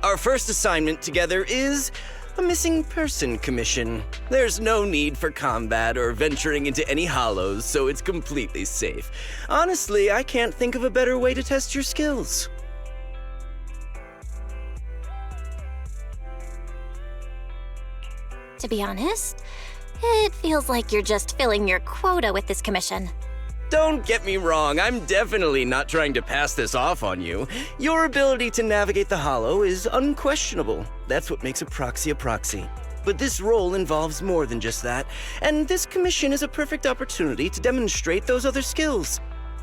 Our first assignment together is a missing person commission. There's no need for combat or venturing into any hollows, so it's completely safe. Honestly, I can't think of a better way to test your skills. To be honest, it feels like you're just filling your quota with this commission. Don't get me wrong, I'm definitely not trying to pass this off on you. Your ability to navigate the Hollow is unquestionable. That's what makes a proxy a proxy. But this role involves more than just that, and this commission is a perfect opportunity to demonstrate those other skills.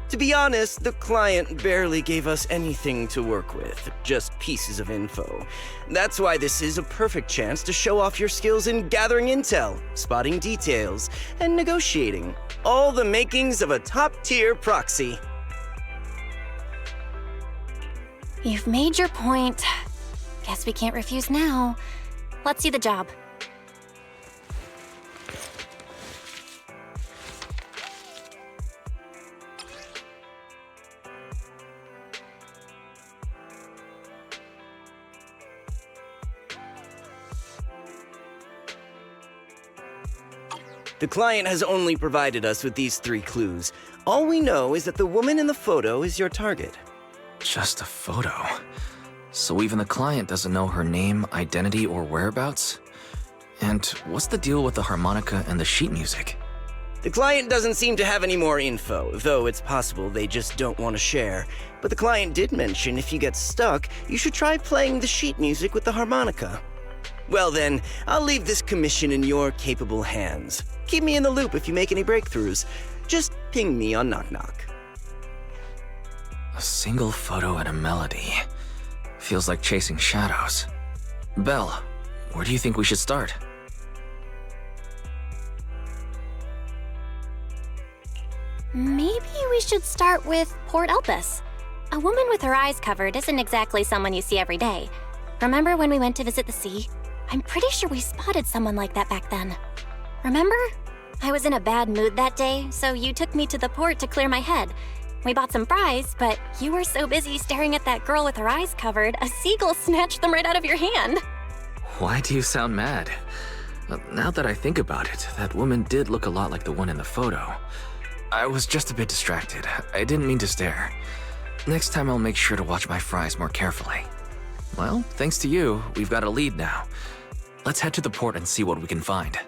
To be honest, the client barely gave us anything to work with, just pieces of info. That's why this is a perfect chance to show off your skills in gathering intel, spotting details, and negotiating. All the makings of a top-tier proxy. You've made your point. Guess we can't refuse now. Let's see the job. The client has only provided us with these 3 clues. All we know is that the woman in the photo is your target. Just a photo. So even the client doesn't know her name, identity, or whereabouts? And what's the deal with the harmonica and the sheet music? The client doesn't seem to have any more info, though it's possible they just don't want to share. But the client did mention if you get stuck, you should try playing the sheet music with the harmonica. Well then, I'll leave this commission in your capable hands. Keep me in the loop if you make any breakthroughs. Just ping me on Knock Knock. A single photo and a melody. Feels like chasing shadows. Belle, where do you think we should start? Maybe we should start with Port Elpis. A woman with her eyes covered isn't exactly someone you see every day. Remember when we went to visit the sea? I'm pretty sure we spotted someone like that back then. Remember? I was in a bad mood that day, so you took me to the port to clear my head. We bought some fries, but you were so busy staring at that girl with her eyes covered, a seagull snatched them right out of your hand. Why do you sound mad? Now that I think about it, that woman did look a lot like the one in the photo. I was just a bit distracted. I didn't mean to stare. Next time I'll make sure to watch my fries more carefully. Well, thanks to you, we've got a lead now. Let's head to the port and see what we can find.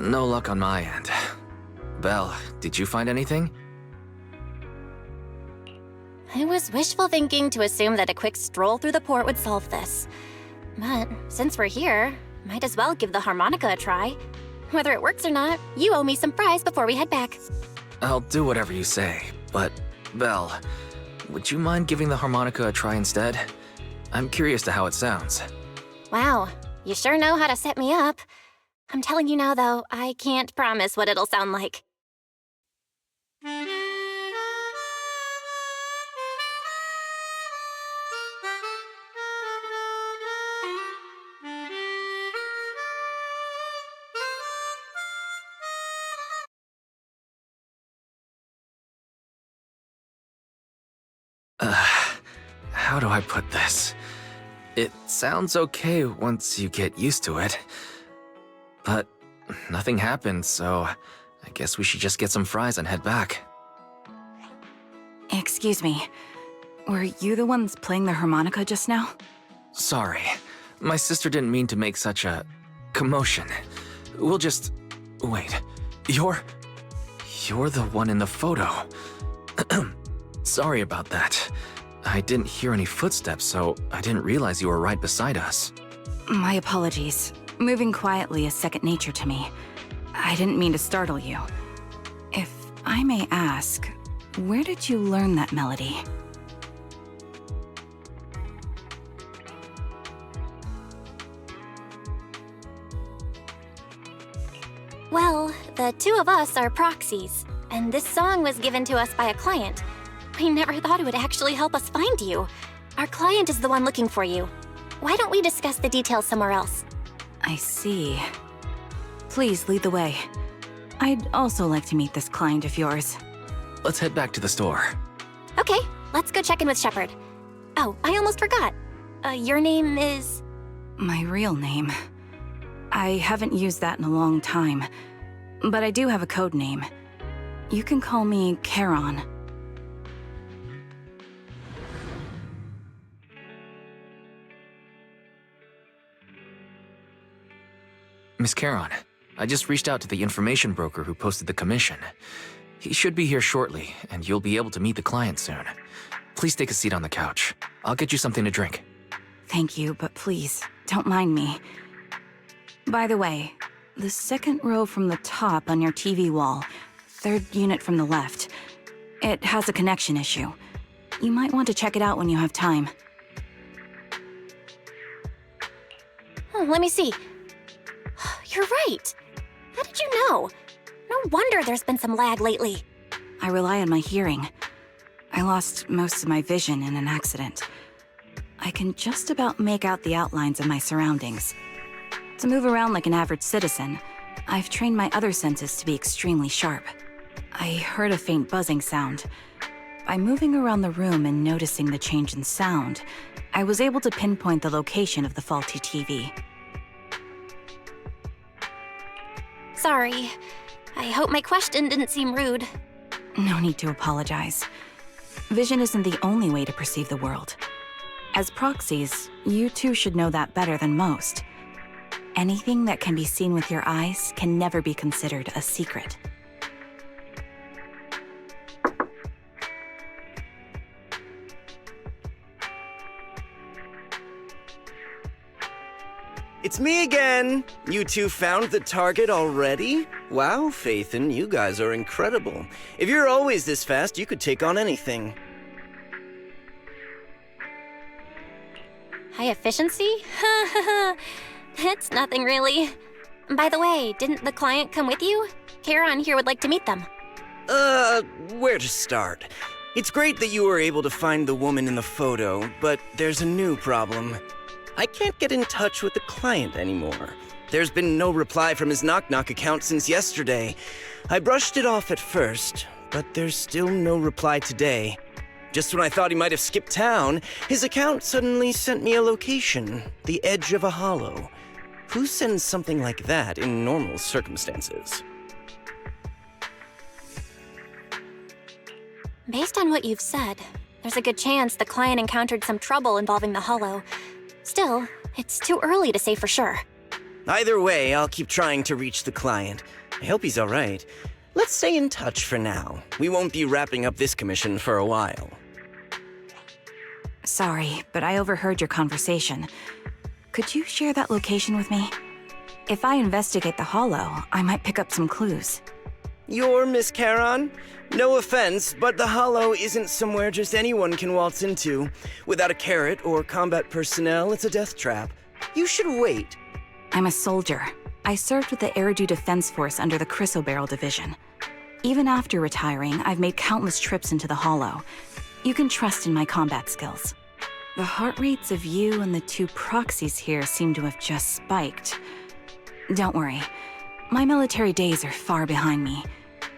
No luck on my end. Belle, did you find anything? I was wishful thinking to assume that a quick stroll through the port would solve this. But since we're here, might as well give the harmonica a try. Whether it works or not, you owe me some fries before we head back. I'll do whatever you say, but Belle, would you mind giving the harmonica a try instead? I'm curious to how it sounds. Wow, you sure know how to set me up. I'm telling you now, though, I can't promise what it'll sound like. How do I put this? It sounds okay once you get used to it. But nothing happened, so I guess we should just get some fries and head back. Excuse me. Were you the ones playing the harmonica just now? Sorry. My sister didn't mean to make such a commotion. We'll just... Wait. You're the one in the photo. Sorry about that. I didn't hear any footsteps, so I didn't realize you were right beside us. My apologies. Moving quietly is second nature to me. I didn't mean to startle you. If I may ask, where did you learn that melody? Well, the two of us are proxies, and this song was given to us by a client. We never thought it would actually help us find you. Our client is the one looking for you. Why don't we discuss the details somewhere else? I see. Please lead the way. I'd also like to meet this client of yours. Let's head back to the store. Okay, let's go check in with Shepard. Oh, I almost forgot. Your name is... My real name. I haven't used that in a long time, but I do have a code name. You can call me Charon. Miss Charon, I just reached out to the information broker who posted the commission. He should be here shortly, and you'll be able to meet the client soon. Please take a seat on the couch. I'll get you something to drink. Thank you, but please, don't mind me. By the way, the second row from the top on your TV wall, third unit from the left, it has a connection issue. You might want to check it out when you have time. Let me see. You're right. How did you know? No wonder there's been some lag lately. I rely on my hearing. I lost most of my vision in an accident. I can just about make out the outlines of my surroundings. To move around like an average citizen, I've trained my other senses to be extremely sharp. I heard a faint buzzing sound. By moving around the room and noticing the change in sound, I was able to pinpoint the location of the faulty TV. Sorry. I hope my question didn't seem rude. No need to apologize. Vision isn't the only way to perceive the world. As proxies, you two should know that better than most. Anything that can be seen with your eyes can never be considered a secret. It's me again! You two found the target already? Wow, Faithin, you guys are incredible. If you're always this fast, you could take on anything. High efficiency? It's nothing really. By the way, didn't the client come with you? Charon here would like to meet them. Where to start? It's great that you were able to find the woman in the photo, but there's a new problem. I can't get in touch with the client anymore. There's been no reply from his Knock Knock account since yesterday. I brushed it off at first, but there's still no reply today. Just when I thought he might have skipped town, his account suddenly sent me a location, the edge of a hollow. Who sends something like that in normal circumstances? Based on what you've said, there's a good chance the client encountered some trouble involving the hollow. Still, it's too early to say for sure. Either way, I'll keep trying to reach the client. I hope he's alright. Let's stay in touch for now. We won't be wrapping up this commission for a while. Sorry, but I overheard your conversation. Could you share that location with me? If I investigate the Hollow, I might pick up some clues. You're Miss Charon? No offense, but the Hollow isn't somewhere just anyone can waltz into. Without a carrot or combat personnel, it's a death trap. You should wait. I'm a soldier. I served with the Eridu Defense Force under the Chrysoberyl Division. Even after retiring, I've made countless trips into the Hollow. You can trust in my combat skills. The heart rates of you and the two proxies here seem to have just spiked. Don't worry. My military days are far behind me.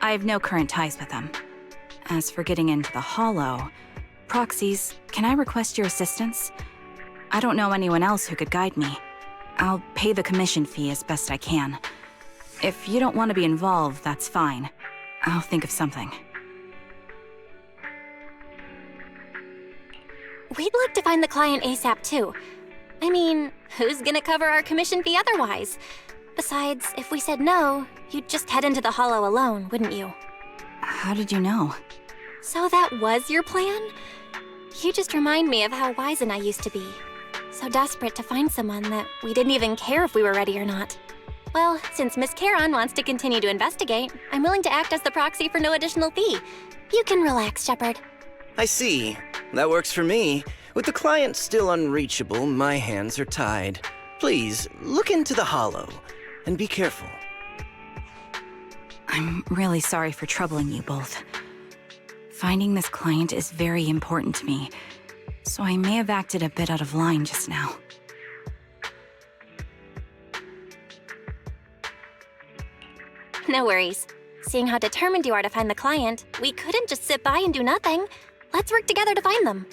I have no current ties with them. As for getting into the Hollow, proxies, can I request your assistance? I don't know anyone else who could guide me. I'll pay the commission fee as best I can. If you don't want to be involved, that's fine. I'll think of something. We'd like to find the client ASAP too. I mean, who's gonna cover our commission fee otherwise? Besides, if we said no, you'd just head into the Hollow alone, wouldn't you? How did you know? So that was your plan? You just remind me of how wise and I used to be. So desperate to find someone that we didn't even care if we were ready or not. Well, since Miss Charon wants to continue to investigate, I'm willing to act as the proxy for no additional fee. You can relax, Shepard. I see. That works for me. With the client still unreachable, my hands are tied. Please, look into the Hollow, and be careful. I'm really sorry for troubling you both. Finding this client is very important to me, so I may have acted a bit out of line just now. No worries. Seeing how determined you are to find the client, we couldn't just sit by and do nothing. Let's work together to find them.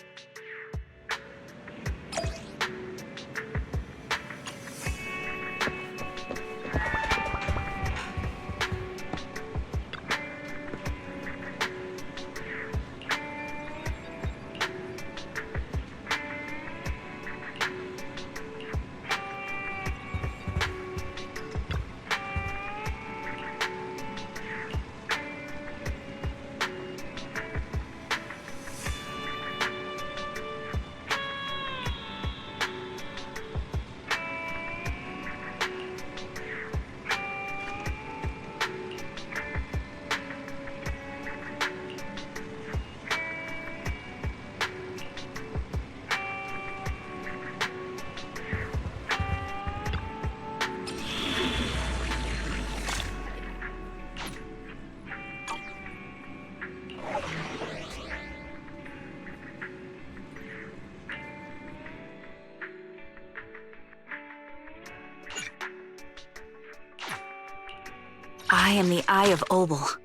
I am the Eye of Obel.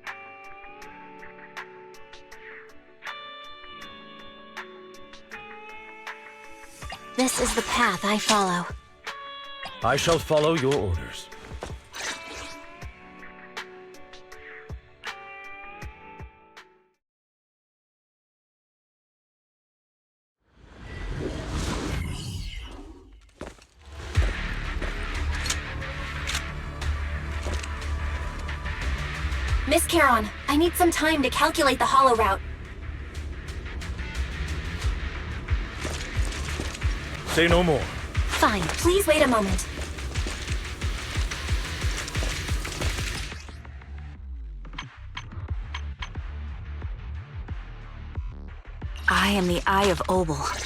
This is the path I follow. I shall follow your orders. Miss Charon, I need some time to calculate the Hollow route. Say no more. Fine, please wait a moment. I am the Eye of Obel.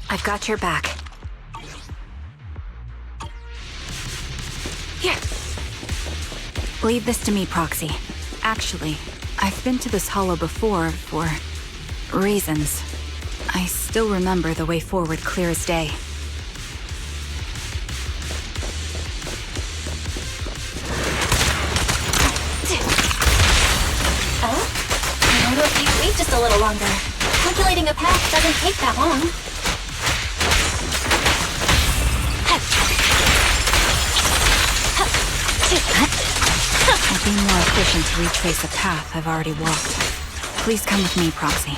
I've got your back. Here. Leave this to me, Proxy. Actually, I've been to this hollow before for reasons. I still remember the way forward clear as day. Oh? Why don't you wait just a little longer? Calculating a path doesn't take that long. I'd be more efficient to retrace a path I've already walked. Please come with me, Proxy.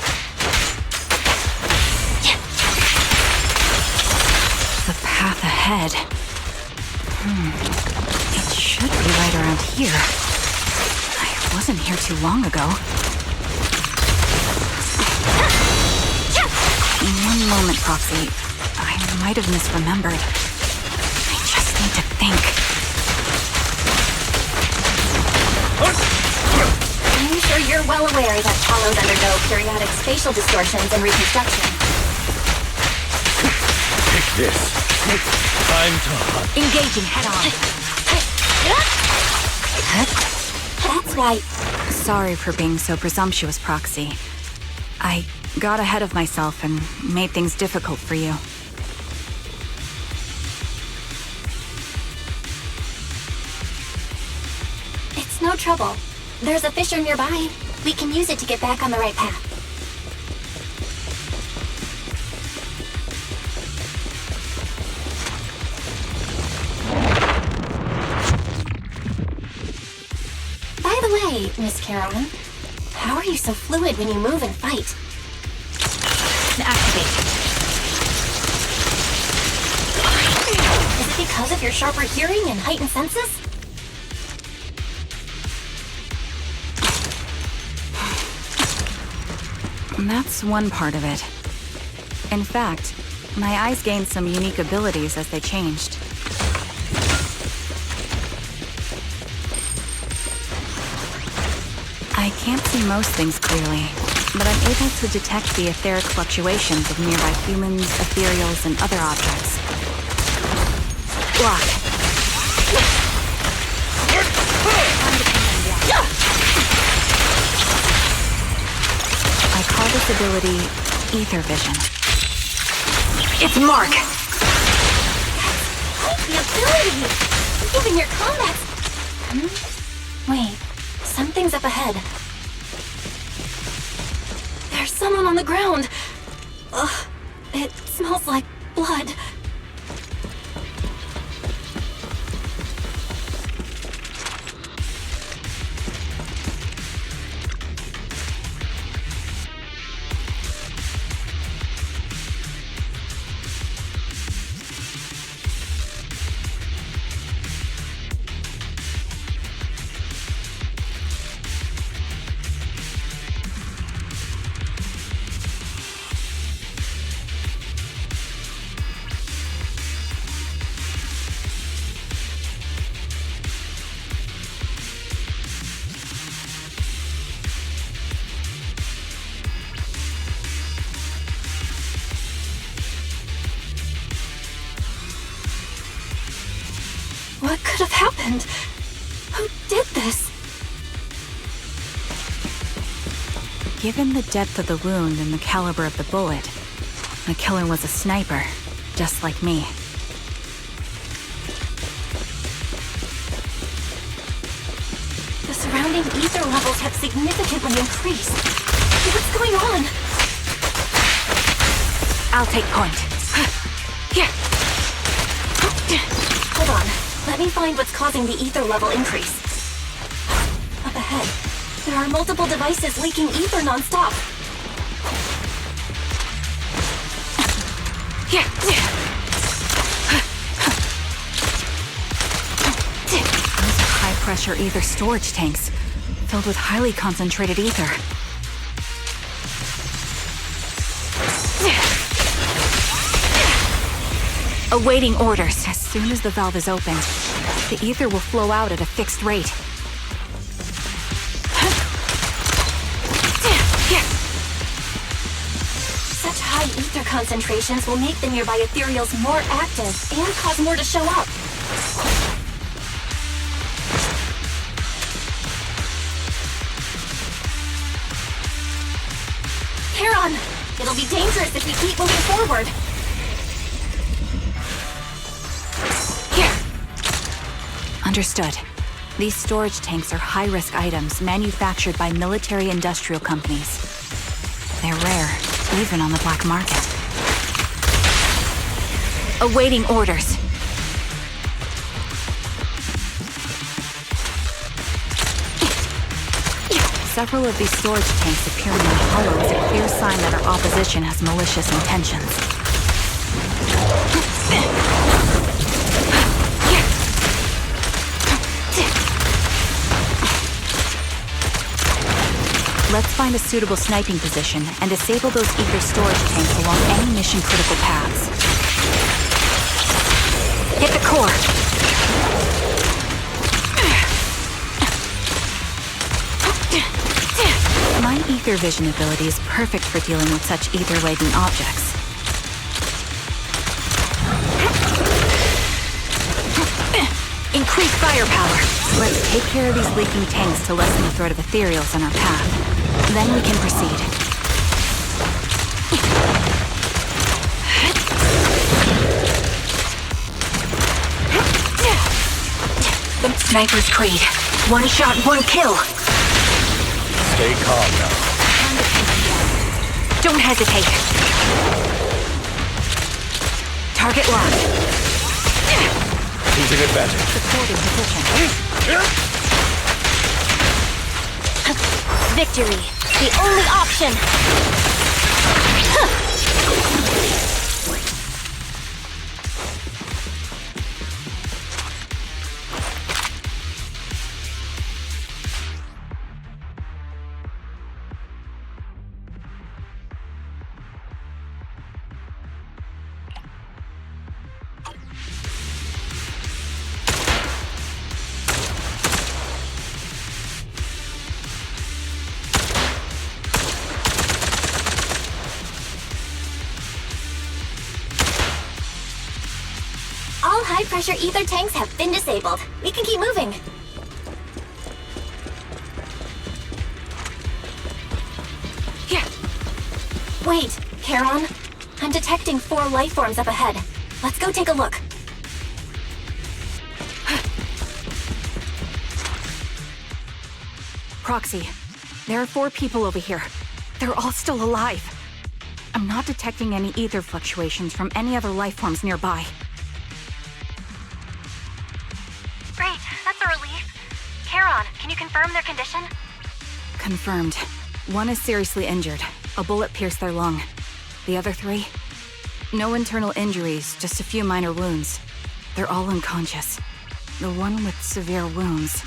The path ahead. It should be right around here. I wasn't here too long ago. One moment, Proxy. I might have misremembered. I just need to think. I'm sure you're well aware that hollows undergo periodic spatial distortions and reconstruction. Take this. Time to hunt. Engaging head-on. That's right. Sorry for being so presumptuous, Proxy. I got ahead of myself and made things difficult for you. It's no trouble. There's a fissure nearby. We can use it to get back on the right path. By the way, Miss Caroline, how are you so fluid when you move and fight? Activate. Is it because of your sharper hearing and heightened senses? That's one part of it. In fact, my eyes gained some unique abilities as they changed. I can't see most things clearly, but I'm able to detect the etheric fluctuations of nearby humans, ethereals, and other objects. Block. I call this ability Ether Vision. It's Mark! The ability! Even your combat... Wait, something's up ahead. There's someone on the ground! Ugh, it smells like blood. What could have happened? Who did this? Given the depth of the wound and the caliber of the bullet, the killer was a sniper, just like me. The surrounding ether levels have significantly increased. What's going on? I'll take point. Here. Hold on. Let me find what's causing the ether level increase. Up ahead, there are multiple devices leaking ether nonstop. Here. Those are high-pressure ether storage tanks, filled with highly concentrated ether. Awaiting orders. As soon as the valve is opened, the ether will flow out at a fixed rate. Such high ether concentrations will make the nearby ethereals more active and cause more to show up. Charon! It'll be dangerous if we keep moving forward. Understood. These storage tanks are high-risk items manufactured by military industrial companies. They're rare, even on the black market. Awaiting orders. Several of these storage tanks appearing in the hollow is a clear sign that our opposition has malicious intentions. Let's find a suitable sniping position and disable those ether storage tanks along any mission-critical paths. Hit the core! My ether vision ability is perfect for dealing with such ether-laden objects. Increase firepower! Let's take care of these leaking tanks to lessen the threat of ethereals on our path. Then we can proceed. Sniper's Creed. One shot, one kill! Stay calm now. Don't hesitate. Target locked. Losing advantage. Supporting position. Victory, the only option! All high-pressure ether tanks have been disabled. We can keep moving. Yeah. Wait, Charon. I'm detecting 4 life forms up ahead. Let's go take a look. Proxy, there are 4 people over here. They're all still alive. I'm not detecting any ether fluctuations from any other life forms nearby. Great, that's a relief. Charon, can you confirm their condition? Confirmed. 1 is seriously injured. A bullet pierced their lung. The other 3? No internal injuries, just a few minor wounds. They're all unconscious. The one with severe wounds.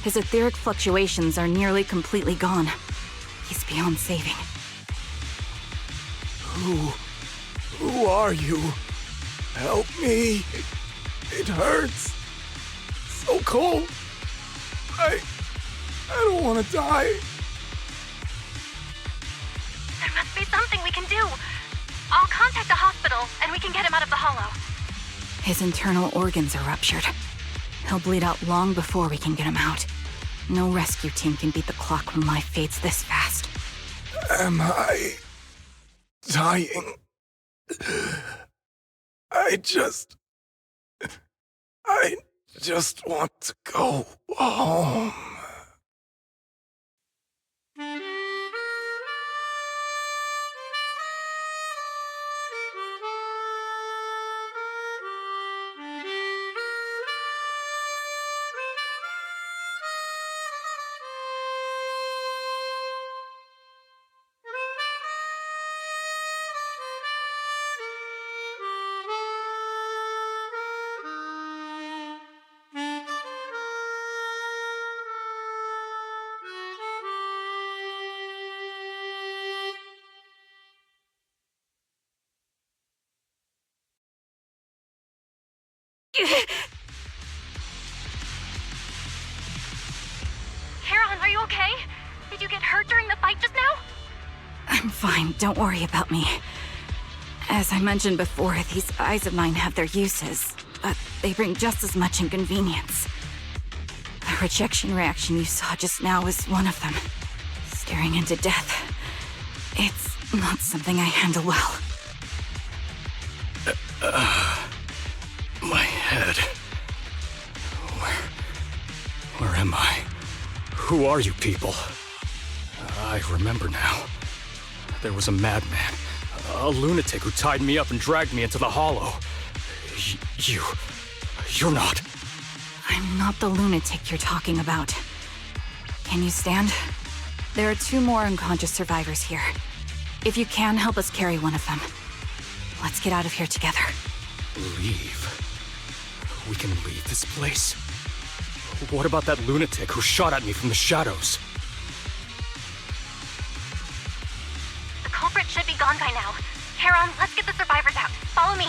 His etheric fluctuations are nearly completely gone. He's beyond saving. Who are you? Help me. It hurts. So cold. I don't want to die. There must be something we can do. I'll contact the hospital, and we can get him out of the hollow. His internal organs are ruptured. He'll bleed out long before we can get him out. No rescue team can beat the clock when life fades this fast. Am I dying? I just want to go home. Charon, are you okay? Did you get hurt during the fight just now? I'm fine, don't worry about me. As I mentioned before, these eyes of mine have their uses, but they bring just as much inconvenience. The rejection reaction you saw just now is one of them. Staring into death. It's not something I handle well. My head. Where am I? Who are you people? I remember now. There was a madman, a lunatic who tied me up and dragged me into the hollow. You're not. I'm not the lunatic you're talking about. Can you stand? There are 2 more unconscious survivors here. If you can, help us carry one of them. Let's get out of here together. Leave? We can leave this place? What about that lunatic who shot at me from the shadows? The culprit should be gone by now. Charon, let's get the survivors out. Follow me.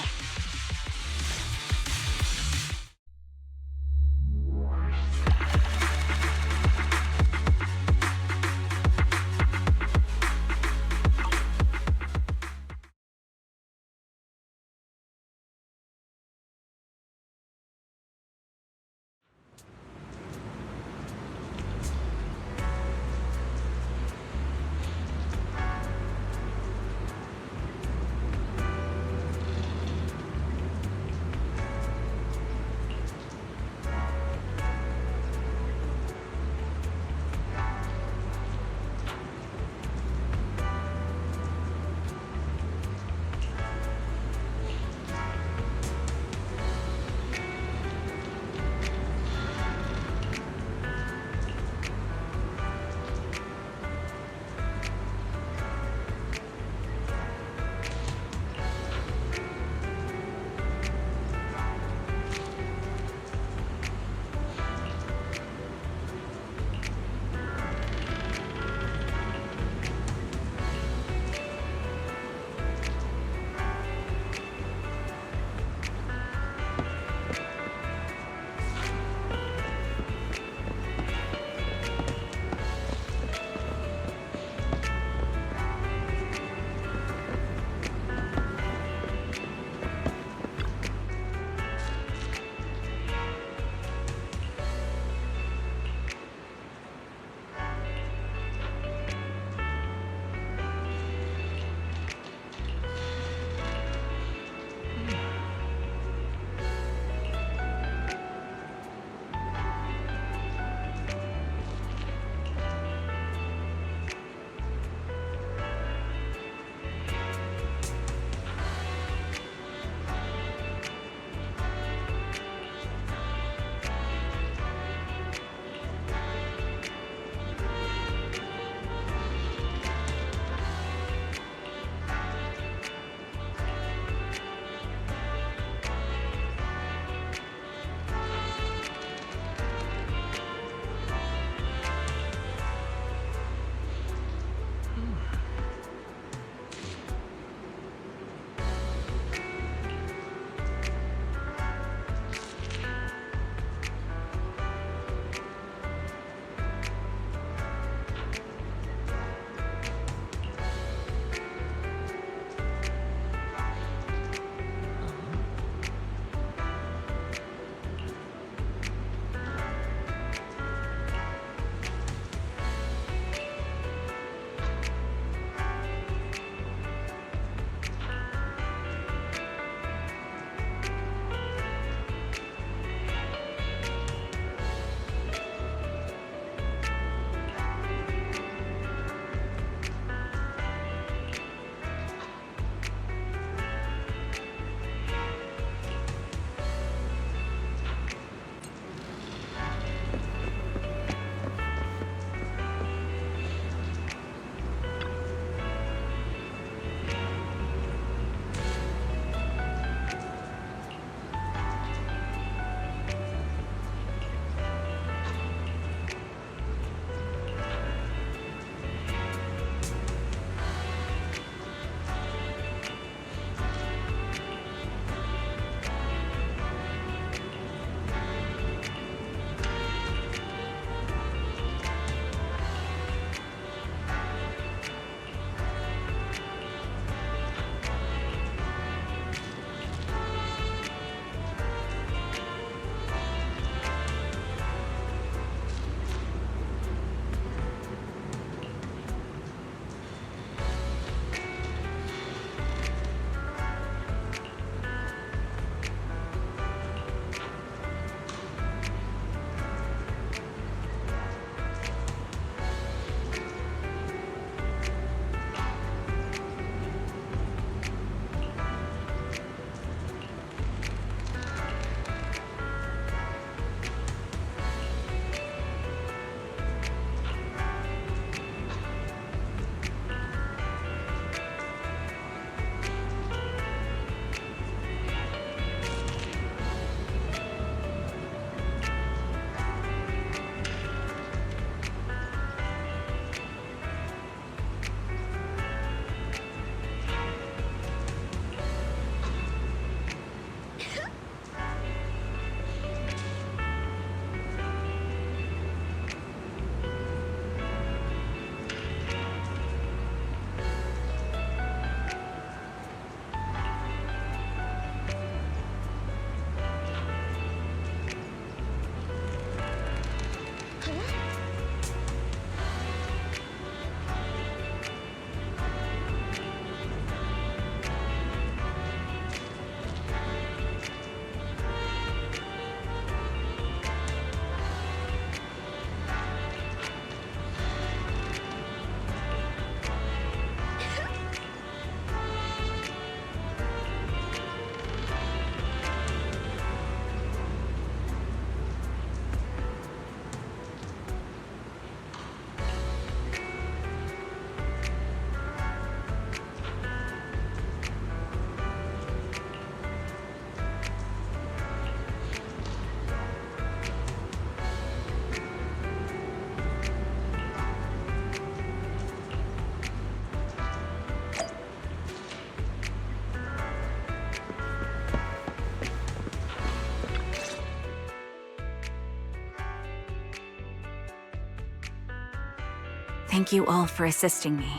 Thank you all for assisting me,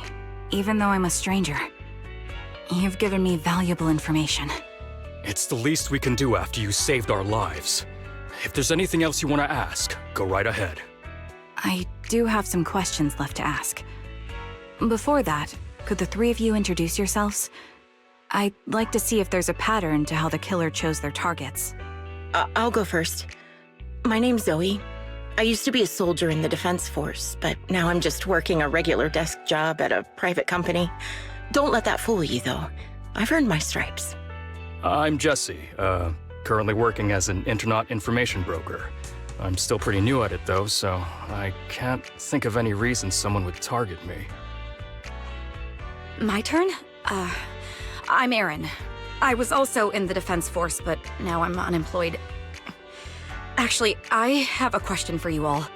even though I'm a stranger. You've given me valuable information. It's the least we can do after you saved our lives. If there's anything else you want to ask, go right ahead. I do have some questions left to ask. Before that, could the three of you introduce yourselves? I'd like to see if there's a pattern to how the killer chose their targets. I'll go first. My name's Zoe. I used to be a soldier in the Defense Force, but now I'm just working a regular desk job at a private company. Don't let that fool you, though. I've earned my stripes. I'm Jesse, currently working as an internet information broker. I'm still pretty new at it, though, so I can't think of any reason someone would target me. My turn? I'm Erin. I was also in the Defense Force, but now I'm unemployed. Actually, I have a question for you all.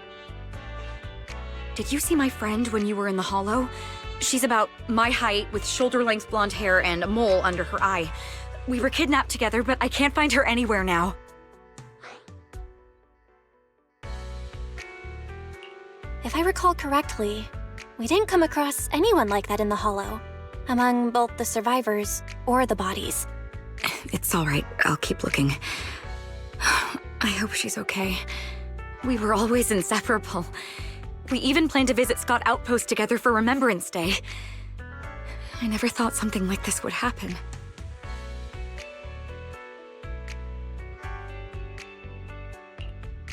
Did you see my friend when you were in the Hollow? She's about my height, with shoulder-length blonde hair and a mole under her eye. We were kidnapped together, but I can't find her anywhere now. If I recall correctly, we didn't come across anyone like that in the Hollow, among both the survivors or the bodies. It's all right. I'll keep looking. I hope she's okay. We were always inseparable. We even planned to visit Scott Outpost together for Remembrance Day. I never thought something like this would happen.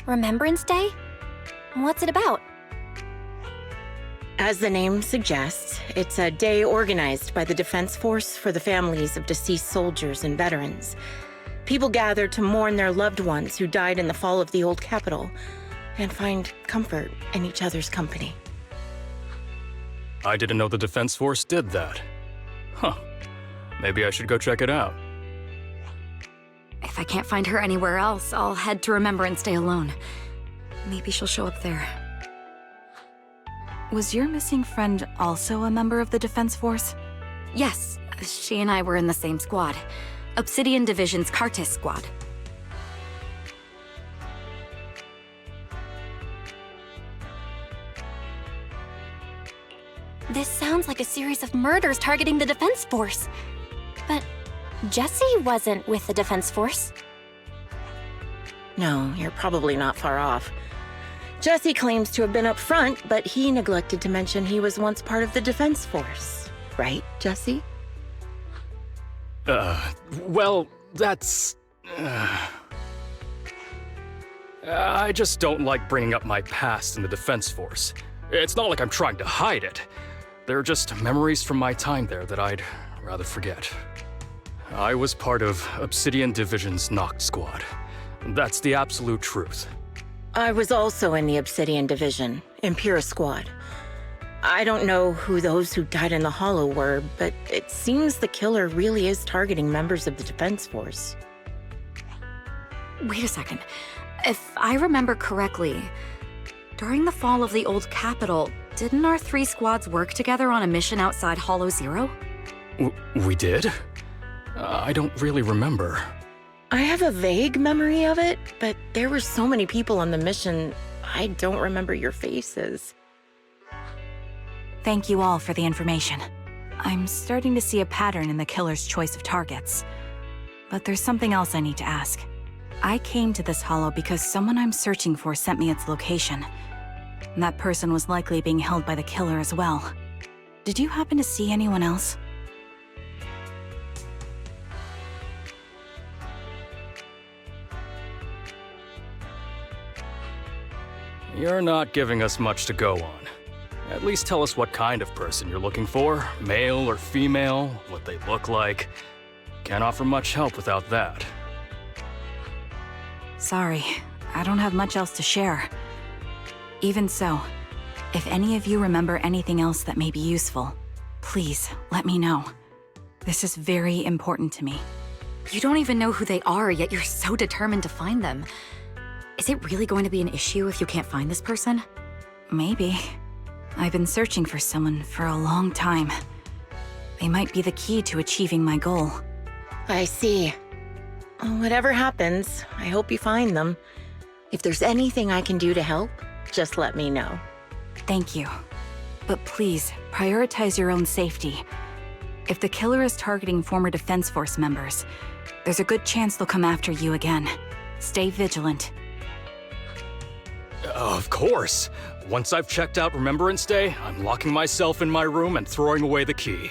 Remembrance Day? What's it about? As the name suggests, it's a day organized by the Defense Force for the families of deceased soldiers and veterans. People gather to mourn their loved ones who died in the fall of the old capital and find comfort in each other's company. I didn't know the Defense Force did that. Huh. Maybe I should go check it out. If I can't find her anywhere else, I'll head to Remembrance Day alone. Maybe she'll show up there. Was your missing friend also a member of the Defense Force? Yes, she and I were in the same squad. Obsidian Division's Cartis squad. This sounds like a series of murders targeting the Defense Force. But Jesse wasn't with the Defense Force. No, you're probably not far off. Jesse claims to have been up front, but he neglected to mention he was once part of the Defense Force. Right, Jesse? Well, that's... I just don't like bringing up my past in the Defense Force. It's not like I'm trying to hide it. They're just memories from my time there that I'd rather forget. I was part of Obsidian Division's Noct Squad. That's the absolute truth. I was also in the Obsidian Division, Impera Squad. I don't know who those who died in the Hollow were, but it seems the killer really is targeting members of the Defense Force. Wait a second. If I remember correctly, during the fall of the old capital, didn't our three squads work together on a mission outside Hollow Zero? We did? I don't really remember. I have a vague memory of it, but there were so many people on the mission, I don't remember your faces. Thank you all for the information. I'm starting to see a pattern in the killer's choice of targets. But there's something else I need to ask. I came to this hollow because someone I'm searching for sent me its location. And that person was likely being held by the killer as well. Did you happen to see anyone else? You're not giving us much to go on. At least tell us what kind of person you're looking for, male or female, what they look like. Can't offer much help without that. Sorry, I don't have much else to share. Even so, if any of you remember anything else that may be useful, please let me know. This is very important to me. You don't even know who they are, yet you're so determined to find them. Is it really going to be an issue if you can't find this person? Maybe. I've been searching for someone for a long time. They might be the key to achieving my goal. I see. Whatever happens, I hope you find them. If there's anything I can do to help, just let me know. Thank you. But please, prioritize your own safety. If the killer is targeting former Defense Force members, there's a good chance they'll come after you again. Stay vigilant. Of course. Once I've checked out Remembrance Day, I'm locking myself in my room and throwing away the key.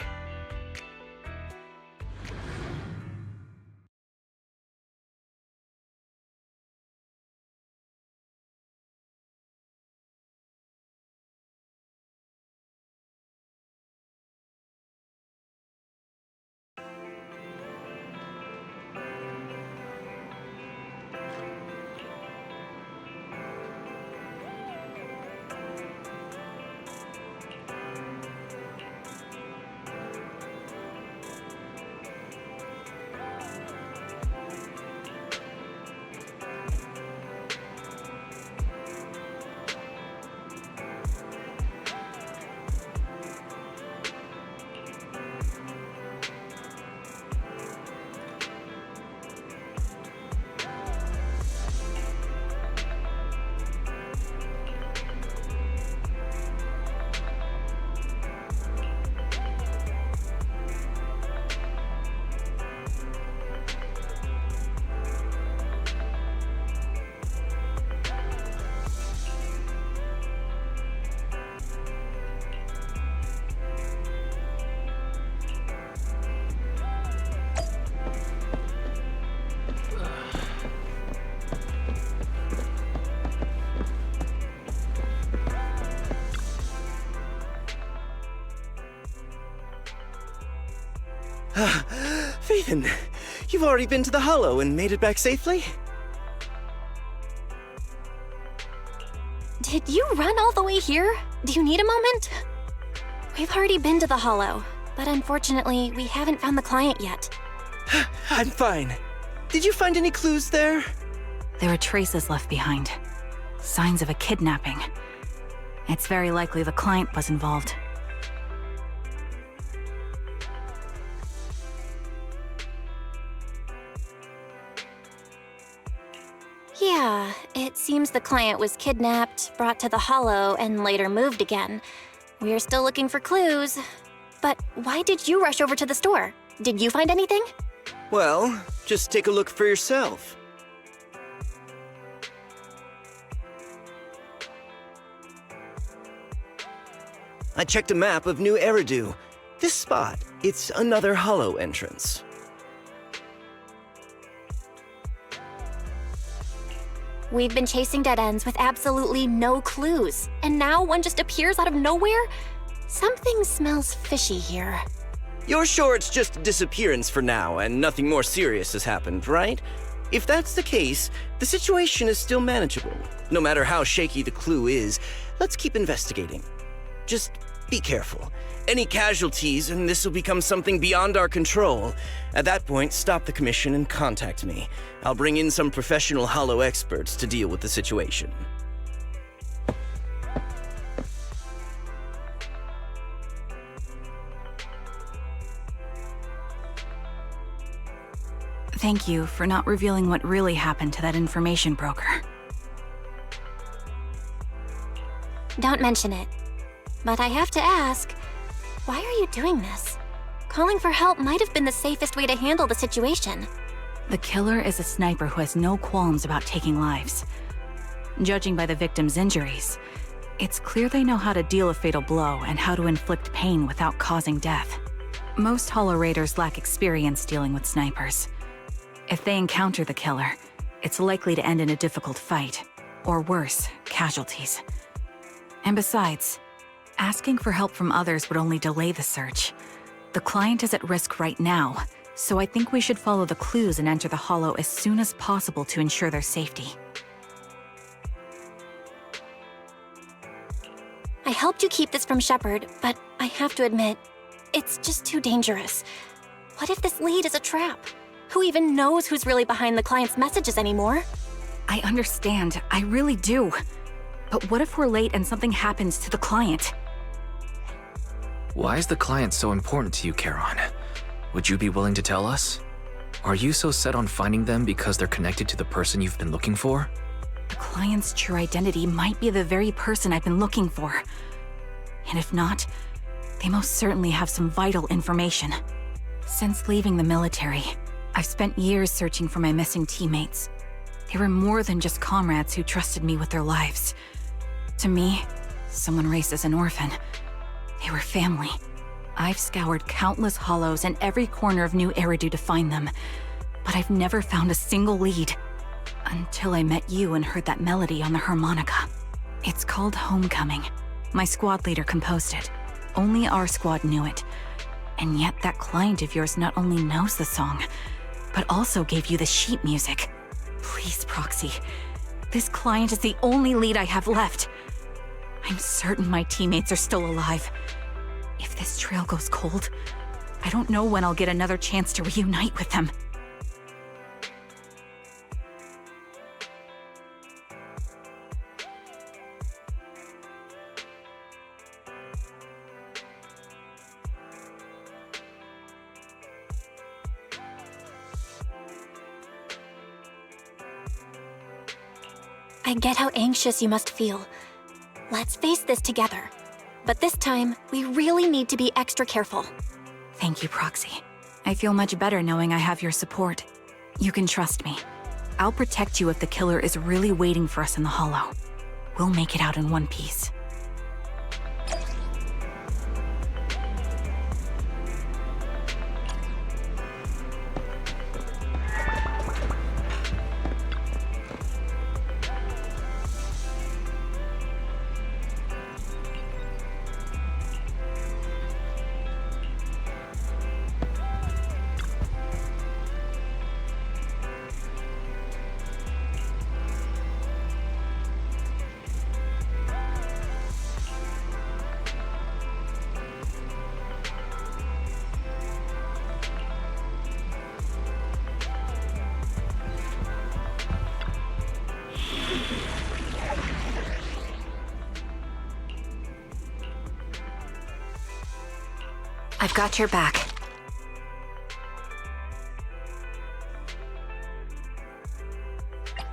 Phaethon, you've already been to the Hollow and made it back safely? Did you run all the way here? Do you need a moment? We've already been to the Hollow, but unfortunately, we haven't found the client yet. I'm fine. Did you find any clues there? There are traces left behind. Signs of a kidnapping. It's very likely the client was involved. Yeah, it seems the client was kidnapped, brought to the Hollow, and later moved again. We're still looking for clues. But why did you rush over to the store? Did you find anything? Well, just take a look for yourself. I checked a map of New Eridu. This spot, it's another Hollow entrance. We've been chasing dead ends with absolutely no clues, and now one just appears out of nowhere? Something smells fishy here. You're sure it's just a disappearance for now and nothing more serious has happened, right? If that's the case, the situation is still manageable. No matter how shaky the clue is, let's keep investigating. Just be careful. Any casualties and this will become something beyond our control. At that point, stop the commission and contact me. I'll bring in some professional Hollow experts to deal with the situation. Thank you for not revealing what really happened to that information broker. Don't mention it. But I have to ask, why are you doing this? Calling for help might have been the safest way to handle the situation. The killer is a sniper who has no qualms about taking lives. Judging by the victim's injuries, it's clear they know how to deal a fatal blow and how to inflict pain without causing death. Most Hollow Raiders lack experience dealing with snipers. If they encounter the killer, it's likely to end in a difficult fight, or worse, casualties. And besides, asking for help from others would only delay the search. The client is at risk right now, so I think we should follow the clues and enter the Hollow as soon as possible to ensure their safety. I helped you keep this from Shepard, but I have to admit, it's just too dangerous. What if this lead is a trap? Who even knows who's really behind the client's messages anymore? I understand, I really do. But what if we're late and something happens to the client? Why is the client so important to you, Charon? Would you be willing to tell us? Are you so set on finding them because they're connected to the person you've been looking for? The client's true identity might be the very person I've been looking for. And if not, they most certainly have some vital information. Since leaving the military, I've spent years searching for my missing teammates. They were more than just comrades who trusted me with their lives. To me, someone raised as an orphan, they were family. I've scoured countless hollows and every corner of New Eridu to find them, but I've never found a single lead. Until I met you and heard that melody on the harmonica. It's called Homecoming. My squad leader composed it. Only our squad knew it. And yet that client of yours not only knows the song, but also gave you the sheet music. Please, Proxy. This client is the only lead I have left. I'm certain my teammates are still alive. If this trail goes cold, I don't know when I'll get another chance to reunite with them. I get how anxious you must feel. Let's face this together. But this time, we really need to be extra careful. Thank you, Proxy. I feel much better knowing I have your support. You can trust me. I'll protect you if the killer is really waiting for us in the Hollow. We'll make it out in one piece. I've got your back.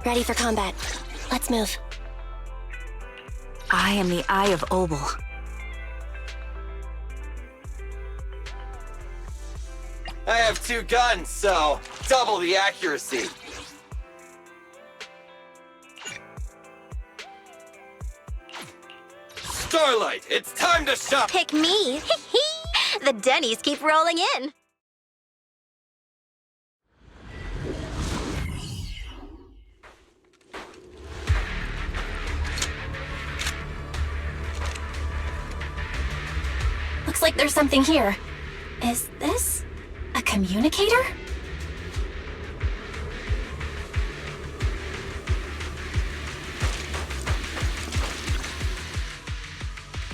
Ready for combat. Let's move. I am the Eye of Obel. I have 2 guns, so double the accuracy. Starlight, it's time to shop! Pick me! The Denny's keep rolling in! Looks like there's something here. Is this a communicator?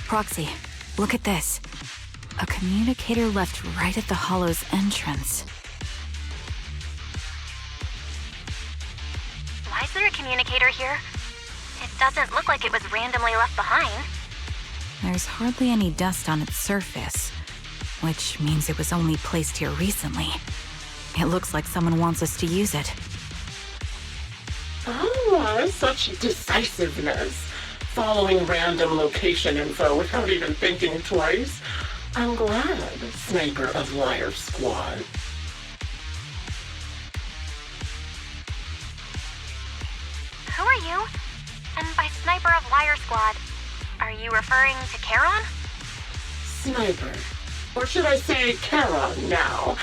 Proxy, look at this. A communicator left right at the Hollow's entrance. Why is there a communicator here? It doesn't look like it was randomly left behind. There's hardly any dust on its surface, which means it was only placed here recently. It looks like someone wants us to use it. Oh, such decisiveness. Following random location info without even thinking twice. I'm glad, Sniper of Liar Squad. Who are you? And by Sniper of Liar Squad, are you referring to Charon? Sniper. Or should I say Charon now?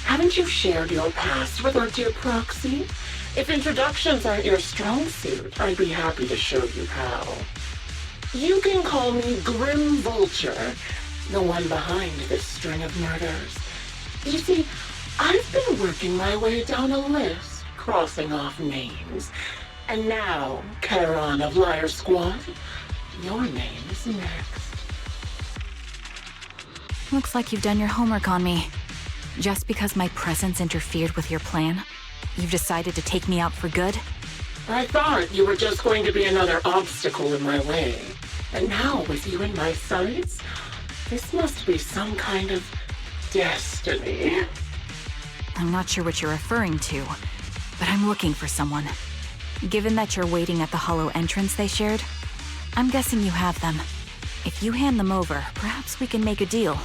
Haven't you shared your past with our dear Proxy? If introductions aren't your strong suit, I'd be happy to show you how. You can call me Grim Vulture, the one behind this string of murders. You see, I've been working my way down a list, crossing off names. And now, Charon of Liar Squad, your name is next. Looks like you've done your homework on me. Just because my presence interfered with your plan, you've decided to take me out for good? I thought you were just going to be another obstacle in my way. And now, with you in my sights, this must be some kind of destiny. I'm not sure what you're referring to, but I'm looking for someone. Given that you're waiting at the Hollow entrance they shared, I'm guessing you have them. If you hand them over, perhaps we can make a deal.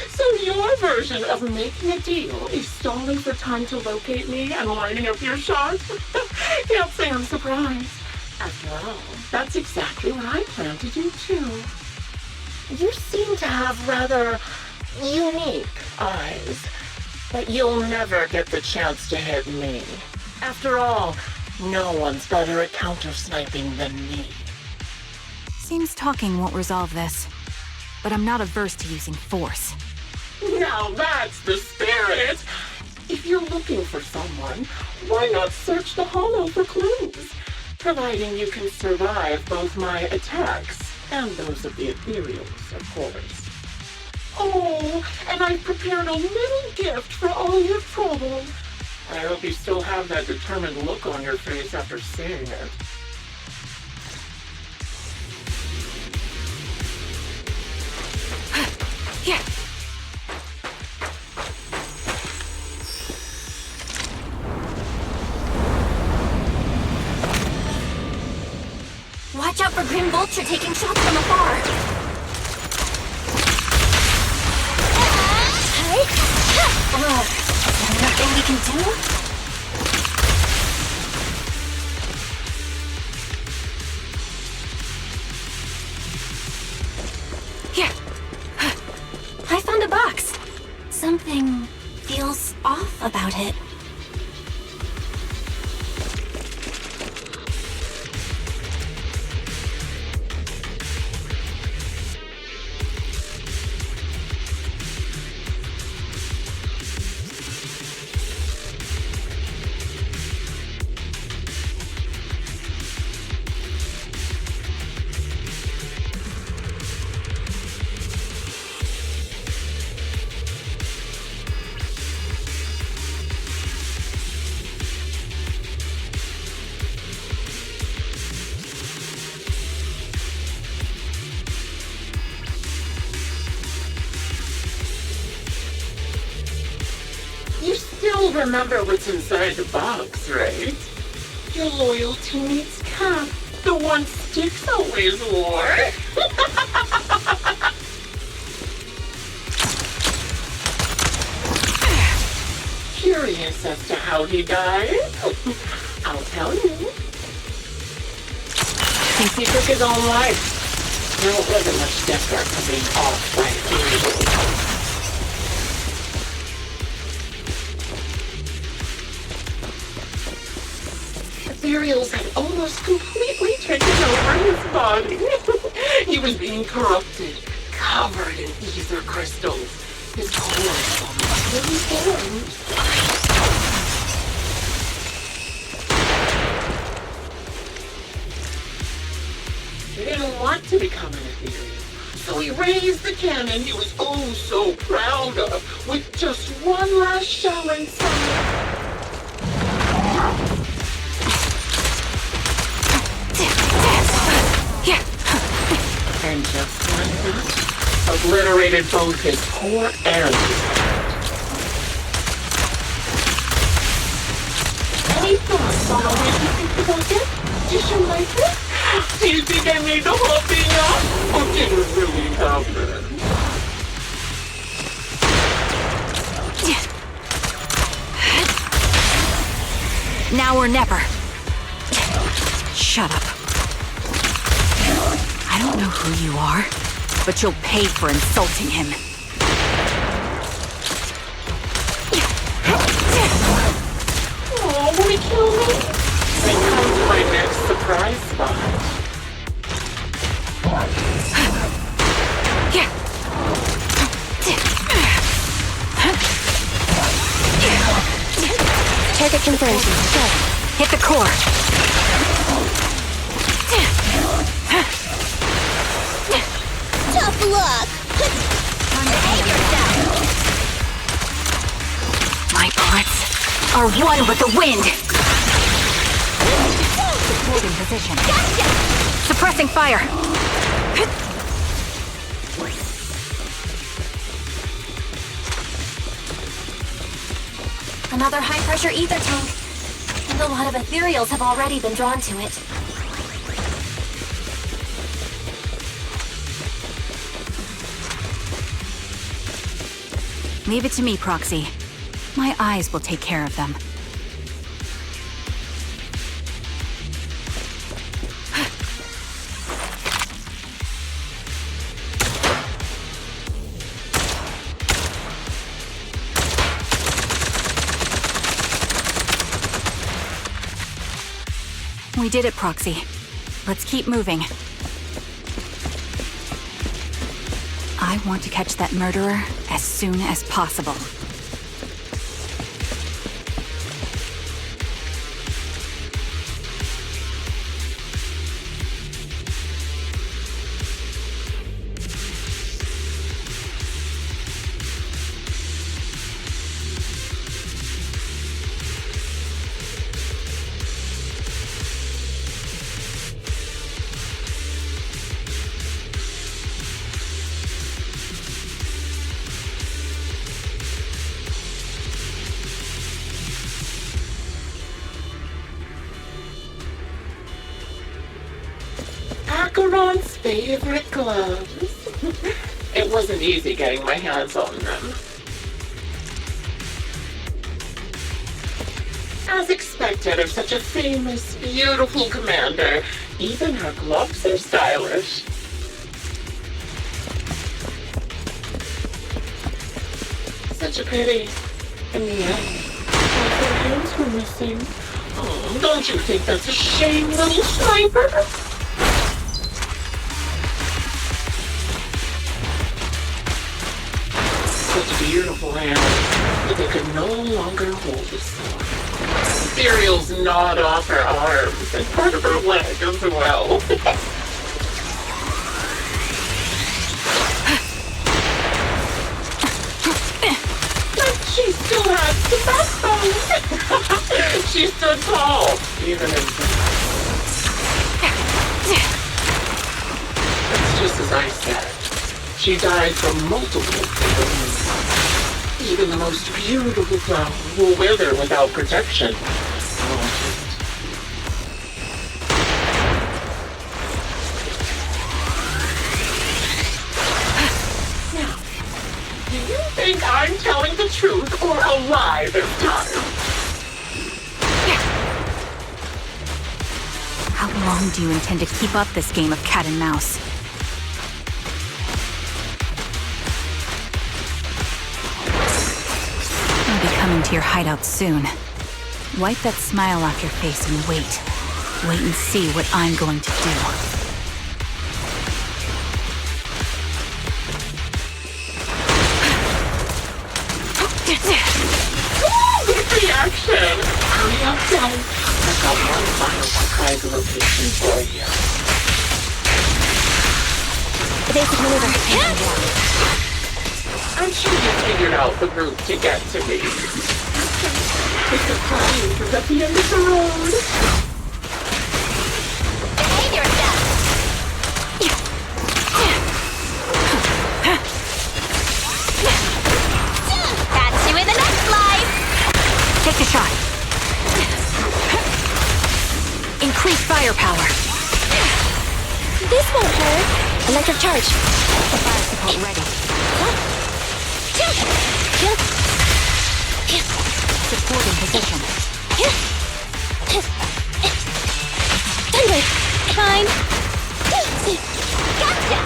So your version of making a deal is stalling for time to locate me and lining up your shot? Can't say I'm surprised. After all, that's exactly what I plan to do too. You seem to have rather unique eyes, but you'll never get the chance to hit me. After all, no one's better at counter-sniping than me. Seems talking won't resolve this, but I'm not averse to using force. Now that's the spirit! If you're looking for someone, why not search the hollow for clues? Providing you can survive both my attacks and those of the ethereals, of course. Oh, and I've prepared a little gift for all your trouble. I hope you still have that determined look on your face after seeing it. Here! Watch out for Grim Vulture taking shots from afar. Is there nothing we can do? Here. I found a box. Something feels off about it. Remember what's inside the box, right? Your loyal teammate's cap, the one Styx always wore. Curious as to how he died? I'll tell you. Since he took his own life, there wasn't much different from being off by ethereals. Ethereals had almost completely taken over his body. He was being corrupted, covered in ether crystals. His core almost fully formed. He didn't want to become an ethereal, so he raised the cannon he was oh so proud of with just one last shell inside. And just like that, obliterated both his core and his heart. Any thoughts on the way you think about it? Did you like it? Do you think I made the whole thing up? Or did it really happen? Now or never. Shut up. I don't know who you are, but you'll pay for insulting him. Oh, will he kill me? Then come to my next surprise spot. Target confirmed. Go. Hit the core. Tough luck. My bullets are one with the wind. Holding position. Gotcha. Suppressing fire. another high-pressure ether tank. And a lot of ethereals have already been drawn to it. Leave it to me, Proxy. My eyes will take care of them. We did it, Proxy. Let's keep moving. I want to catch that murderer as soon as possible. Acheron's favorite gloves. It wasn't easy getting my hands on them. As expected of such a famous, beautiful commander, even her gloves are stylish. Such a pity. In the end, both her hands were missing. Oh, don't you think that's a shame, little sniper? Such beautiful hands, but they could no longer hold the sword. Ethereals gnawed off her arms and part of her leg as well. But she still has the backbone. She stood tall, even in That's just as I said. She died from multiple things. Even the most beautiful flower will wither without protection. Now, do you think I'm telling the truth or a lie this time? How long do you intend to keep up this game of cat and mouse? I'll be coming to your hideout soon. Wipe that smile off your face and wait. Wait and see what I'm going to do. Good reaction! Hurry up, Belle. I've got one final surprise location for you. Basic maneuver. I'm sure you figured out the route to get to me. The surprise is at the end of the road. Behave yourself! Catch you in the next life! Take the shot. Increase firepower. This won't hurt. Electric charge. Fire support ready. Support in position. Thunder! Fine. Gotcha!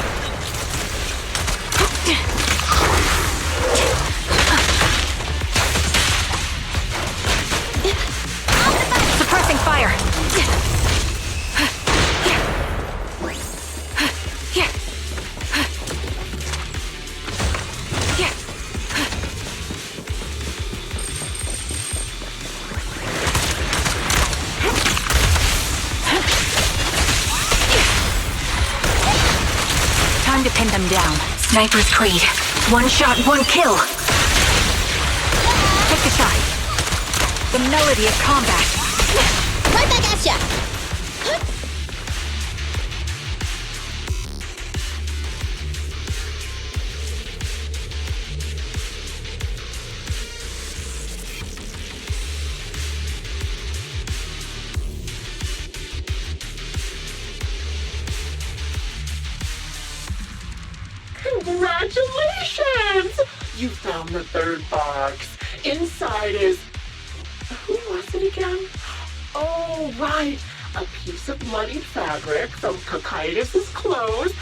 Suppressing fire. Time to pin them down. Sniper's Creed. One shot, one kill. Take the shot. The melody of combat. Right back at ya! Congratulations! You found the third box. Inside is... Who was it again? Oh, right. A piece of bloodied fabric from Cocytus's clothes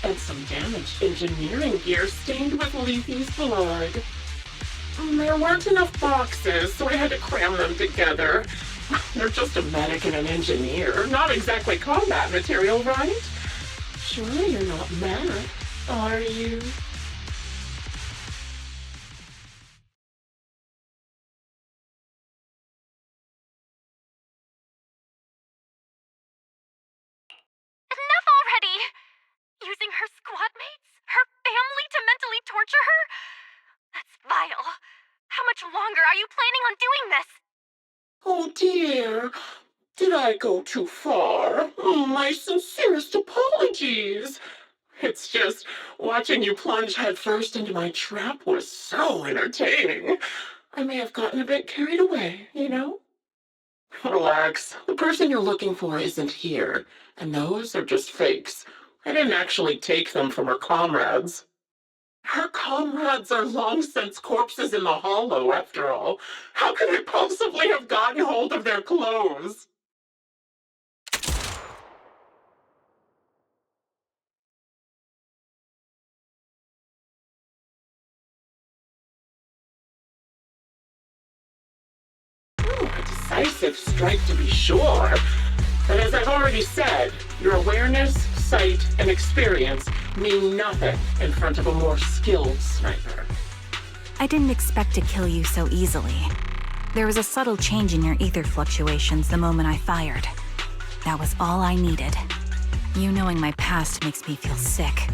and some damaged engineering gear stained with Leafy's blood. There weren't enough boxes, so I had to cram them together. They're just a medic and an engineer, not exactly combat material, right? Surely you're not mad, are you? Enough already! Using her squad mates? Her family to mentally torture her? That's vile. How much longer are you planning on doing this? Oh dear, did I go too far? My sincerest apologies. It's just, watching you plunge headfirst into my trap was so entertaining. I may have gotten a bit carried away, you know? Relax, the person you're looking for isn't here, and those are just fakes. I didn't actually take them from her comrades. Her comrades are long since corpses in the hollow, after all. How could I possibly have gotten hold of their clothes? A decisive strike to be sure. But as I've already said, your awareness, sight, and experience mean nothing in front of a more skilled sniper. I didn't expect to kill you so easily. There was a subtle change in your ether fluctuations the moment I fired. That was all I needed. You knowing my past makes me feel sick.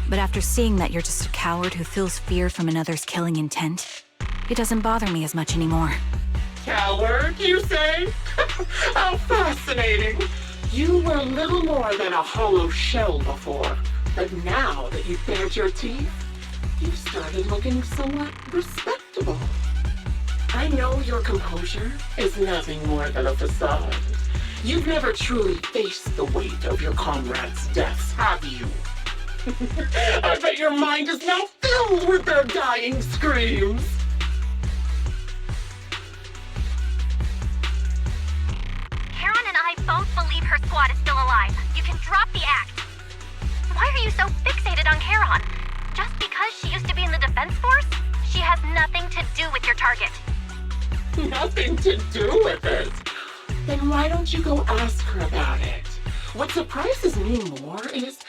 But after seeing that you're just a coward who feels fear from another's killing intent, it doesn't bother me as much anymore. Coward, you say? How fascinating! You were little more than a hollow shell before, but now that you've bared your teeth, you've started looking somewhat respectable. I know your composure is nothing more than a facade. You've never truly faced the weight of your comrades' deaths, have you? I bet your mind is now filled with their dying screams. Karen and I both believe her squad is still alive. You can drop the act. Why are you so fixated on Karen? Just because she used to be in the defense force? She has nothing to do with your target. Nothing to do with it? Then why don't you go ask her about it? What surprises me more is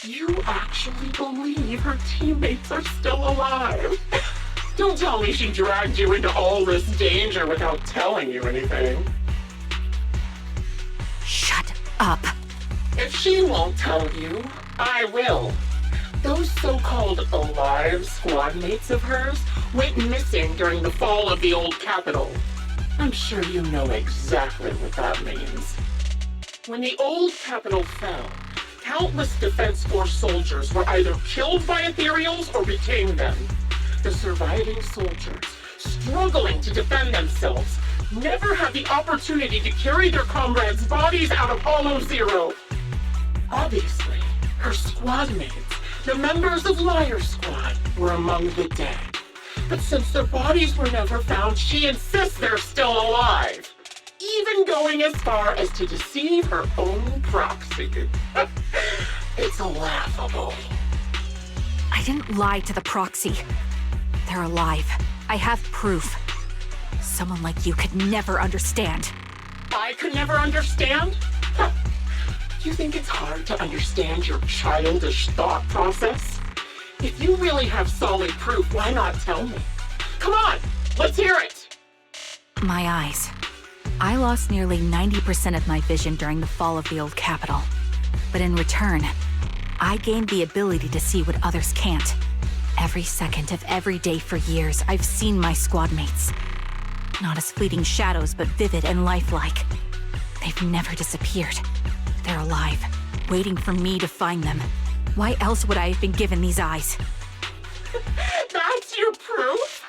you actually believe her teammates are still alive. Don't tell me she dragged you into all this danger without telling you anything. Shut up. If she won't tell you, I will. Those so-called alive squad mates of hers went missing during the fall of the old capital. I'm sure you know exactly what that means. When the old capital fell, countless Defense Force soldiers were either killed by Ethereals or became them. The surviving soldiers, struggling to defend themselves, never had the opportunity to carry their comrades' bodies out of Hollow Zero. Obviously, her squad mates, the members of Liar Squad, were among the dead. But since their bodies were never found, she insists they're still alive. Even going as far as to deceive her own proxy. It's laughable. I didn't lie to the proxy. They're alive. I have proof. Someone like you could never understand. I could never understand? Huh. You think it's hard to understand your childish thought process? If you really have solid proof, why not tell me? Come on, let's hear it! My eyes. I lost nearly 90% of my vision during the fall of the old capital. But in return, I gained the ability to see what others can't. Every second of every day for years, I've seen my squad mates. Not as fleeting shadows, but vivid and lifelike. They've never disappeared. They're alive, waiting for me to find them. Why else would I have been given these eyes? That's your proof?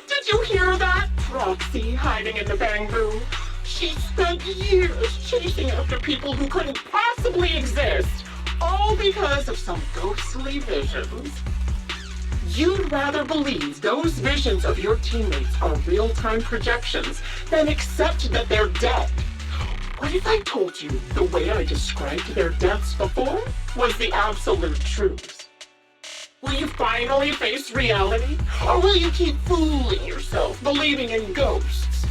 Did you hear that? Proxy hiding in the bamboo. She spent years chasing after people who couldn't possibly exist, All because of some ghostly visions. You'd rather believe those visions of your teammates are real-time projections than accept that they're dead. What if I told you the way I described their deaths before was the absolute truth? Will you finally face reality? Or will you keep fooling yourself, believing in ghosts?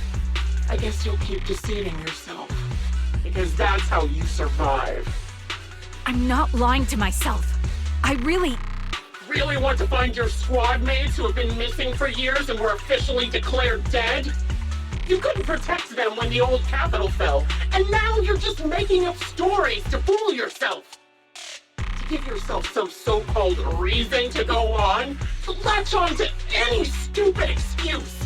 I guess you'll keep deceiving yourself, because that's how you survive. I'm not lying to myself. I really want to find your squad mates who have been missing for years and were officially declared dead? You couldn't protect them when the old capital fell, and now you're just making up stories to fool yourself. To give yourself some so-called reason to go on, to latch on to any stupid excuse.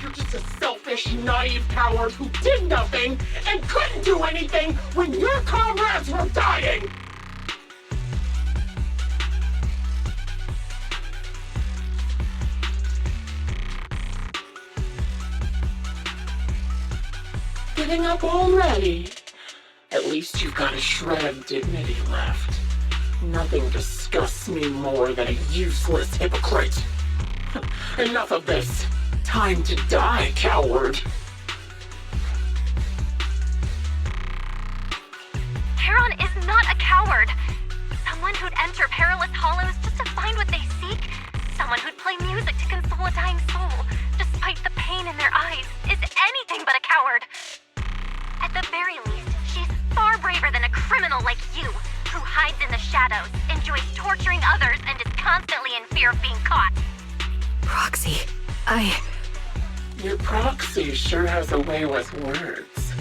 You're just a selfish, naive coward who did nothing and couldn't do anything when your comrades were dying. Giving up already? At least you've got a shred of dignity left. Nothing disgusts me more than a useless hypocrite. Enough of this. Time to die, coward. Charon is not a coward. Someone who'd enter perilous hollows just to find what they seek. Someone who'd play music to console a dying soul, despite the pain in their eyes, is anything but a coward. At the very least, she's far braver than a criminal like you, who hides in the shadows, enjoys torturing others, and is constantly in fear of being caught. Proxy, Your proxy sure has a way with words.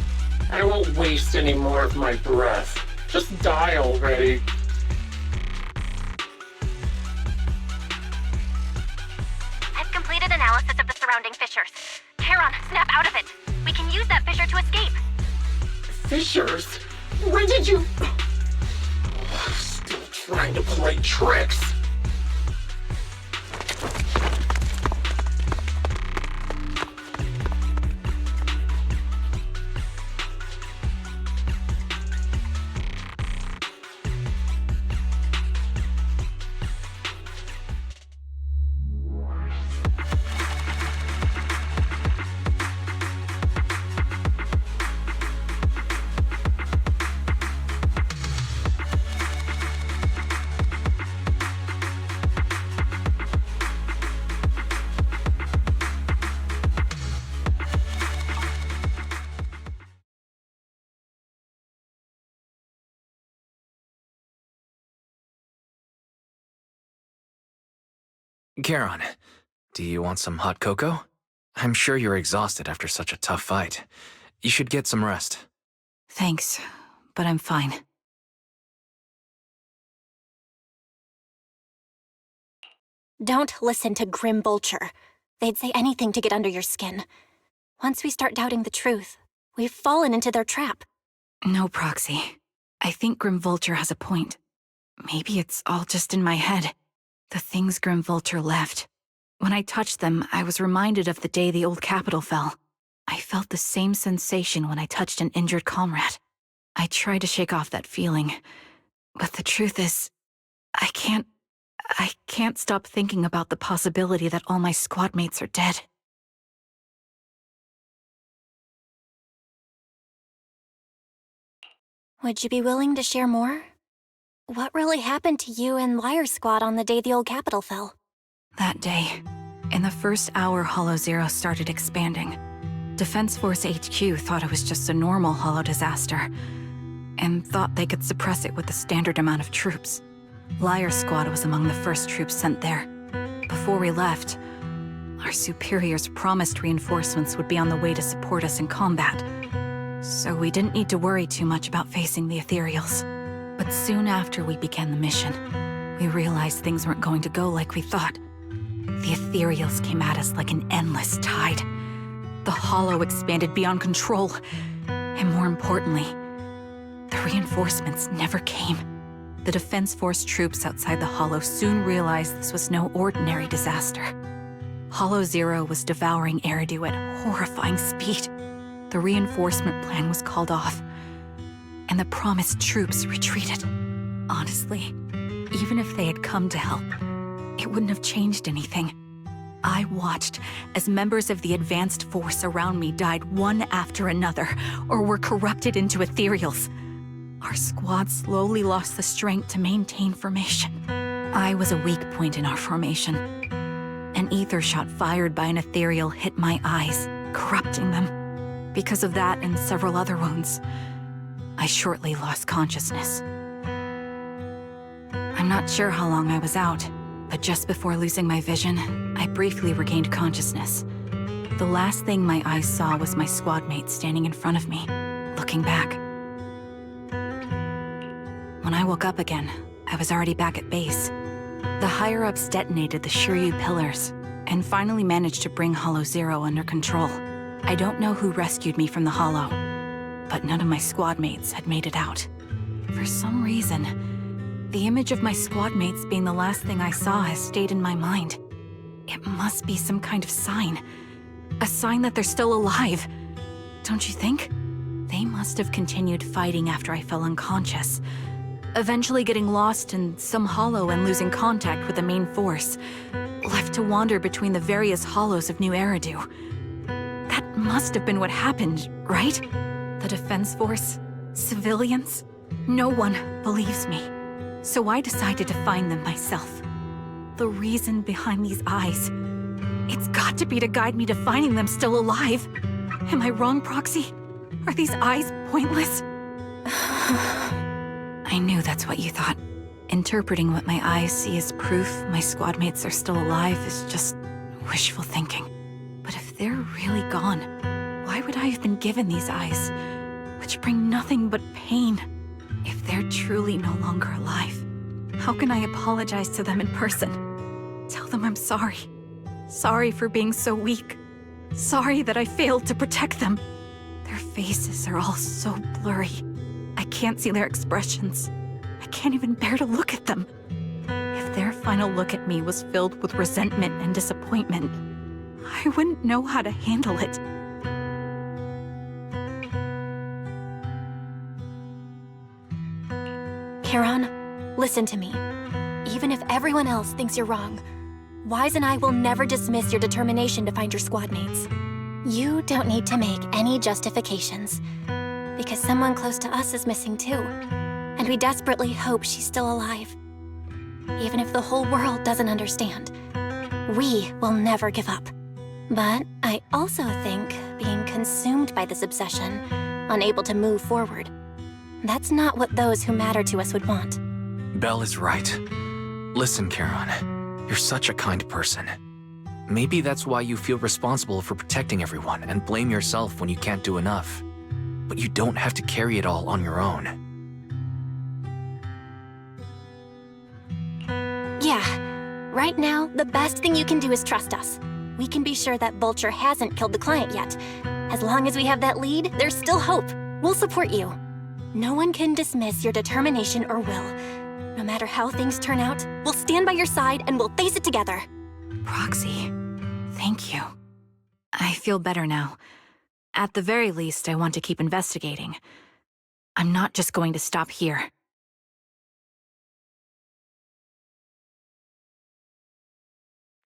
I won't waste any more of my breath. Just die already. I've completed analysis of the surrounding fissures. Charon, snap out of it. We can use that fissure to escape. Fissures? When did you... Still trying to play tricks. Charon, do you want some hot cocoa? I'm sure you're exhausted after such a tough fight. You should get some rest. thanks, but I'm fine. Don't listen to Grim Vulture. They'd say anything to get under your skin. Once we start doubting the truth, we've fallen into their trap. No, Proxy. I think Grim Vulture has a point. Maybe it's all just in my head. The things Grim Vulture left. When I touched them, I was reminded of the day the old capital fell. I felt the same sensation when I touched an injured comrade. I tried to shake off that feeling, but the truth is, I can't stop thinking about the possibility that all my squad mates are dead. Would you be willing to share more? What really happened to you and Liar Squad on the day the old capital fell? That day, in the first hour Hollow Zero started expanding, Defense Force HQ thought it was just a normal Hollow disaster, and thought they could suppress it with the standard amount of troops. Liar Squad was among the first troops sent there. Before we left, our superiors promised reinforcements would be on the way to support us in combat, so we didn't need to worry too much about facing the Ethereals. But soon after we began the mission, we realized things weren't going to go like we thought. The Ethereals came at us like an endless tide. The Hollow expanded beyond control, and more importantly, the reinforcements never came. The Defense Force troops outside the Hollow soon realized this was no ordinary disaster. Hollow Zero was devouring Eridu at horrifying speed. The reinforcement plan was called off, and the promised troops retreated. Honestly, even if they had come to help, it wouldn't have changed anything. I watched as members of the advanced force around me died one after another, or were corrupted into ethereals. Our squad slowly lost the strength to maintain formation. I was a weak point in our formation. An ether shot fired by an ethereal hit my eyes, corrupting them. Because of that and several other wounds, I shortly lost consciousness. I'm not sure how long I was out, but just before losing my vision, I briefly regained consciousness. The last thing my eyes saw was my squad mate standing in front of me, looking back. When I woke up again, I was already back at base. The higher-ups detonated the Shiryu pillars, and finally managed to bring Hollow Zero under control. I don't know who rescued me from the Hollow, but none of my squad mates had made it out. For some reason, the image of my squad mates being the last thing I saw has stayed in my mind. It must be some kind of sign. A sign that they're still alive. Don't you think? They must have continued fighting after I fell unconscious, eventually getting lost in some hollow and losing contact with the main force, left to wander between the various hollows of New Eridu. That must have been what happened, right? The Defense Force? Civilians? No one believes me. So I decided to find them myself. The reason behind these eyes. It's got to be to guide me to finding them still alive. Am I wrong, Proxy? Are these eyes pointless? I knew that's what you thought. Interpreting what my eyes see as proof my squad mates are still alive is just wishful thinking. But if they're really gone, why would I have been given these eyes, which bring nothing but pain? If they're truly no longer alive, how can I apologize to them in person? Tell them I'm sorry. Sorry for being so weak. Sorry that I failed to protect them. Their faces are all so blurry. I can't see their expressions. I can't even bear to look at them. If their final look at me was filled with resentment and disappointment, I wouldn't know how to handle it. Kiran, listen to me. Even if everyone else thinks you're wrong, Wise and I will never dismiss your determination to find your squad mates. You don't need to make any justifications, because someone close to us is missing too, and we desperately hope she's still alive. Even if the whole world doesn't understand, we will never give up. But I also think being consumed by this obsession, unable to move forward, that's not what those who matter to us would want. Belle is right. Listen, Charon, you're such a kind person. Maybe that's why you feel responsible for protecting everyone and blame yourself when you can't do enough. But you don't have to carry it all on your own. Yeah, right now, the best thing you can do is trust us. We can be sure that Vulture hasn't killed the client yet. As long as we have that lead, there's still hope. We'll support you. No one can dismiss your determination or will. No matter how things turn out, we'll stand by your side and we'll face it together. Proxy, thank you. I feel better now. At the very least, I want to keep investigating. I'm not just going to stop here.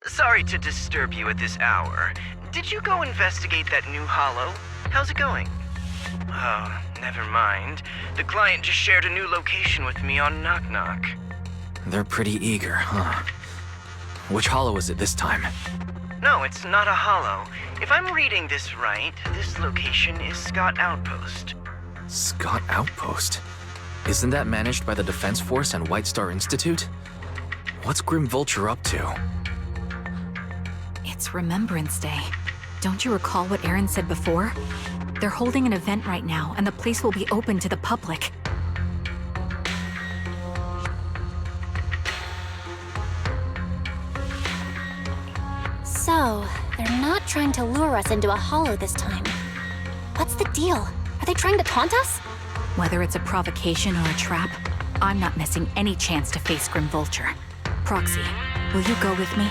Sorry to disturb you at this hour. Did you go investigate that new hollow? How's it going? Oh, never mind. The client just shared a new location with me on Knock Knock. They're pretty eager, huh? Which hollow is it this time? No, it's not a hollow. If I'm reading this right, this location is Scott Outpost. Scott Outpost? Isn't that managed by the Defense Force and White Star Institute? What's Grim Vulture up to? It's Remembrance Day. Don't you recall what Aaron said before? They're holding an event right now, and the place will be open to the public. So, they're not trying to lure us into a hollow this time. What's the deal? Are they trying to taunt us? Whether it's a provocation or a trap, I'm not missing any chance to face Grim Vulture. Proxy, will you go with me?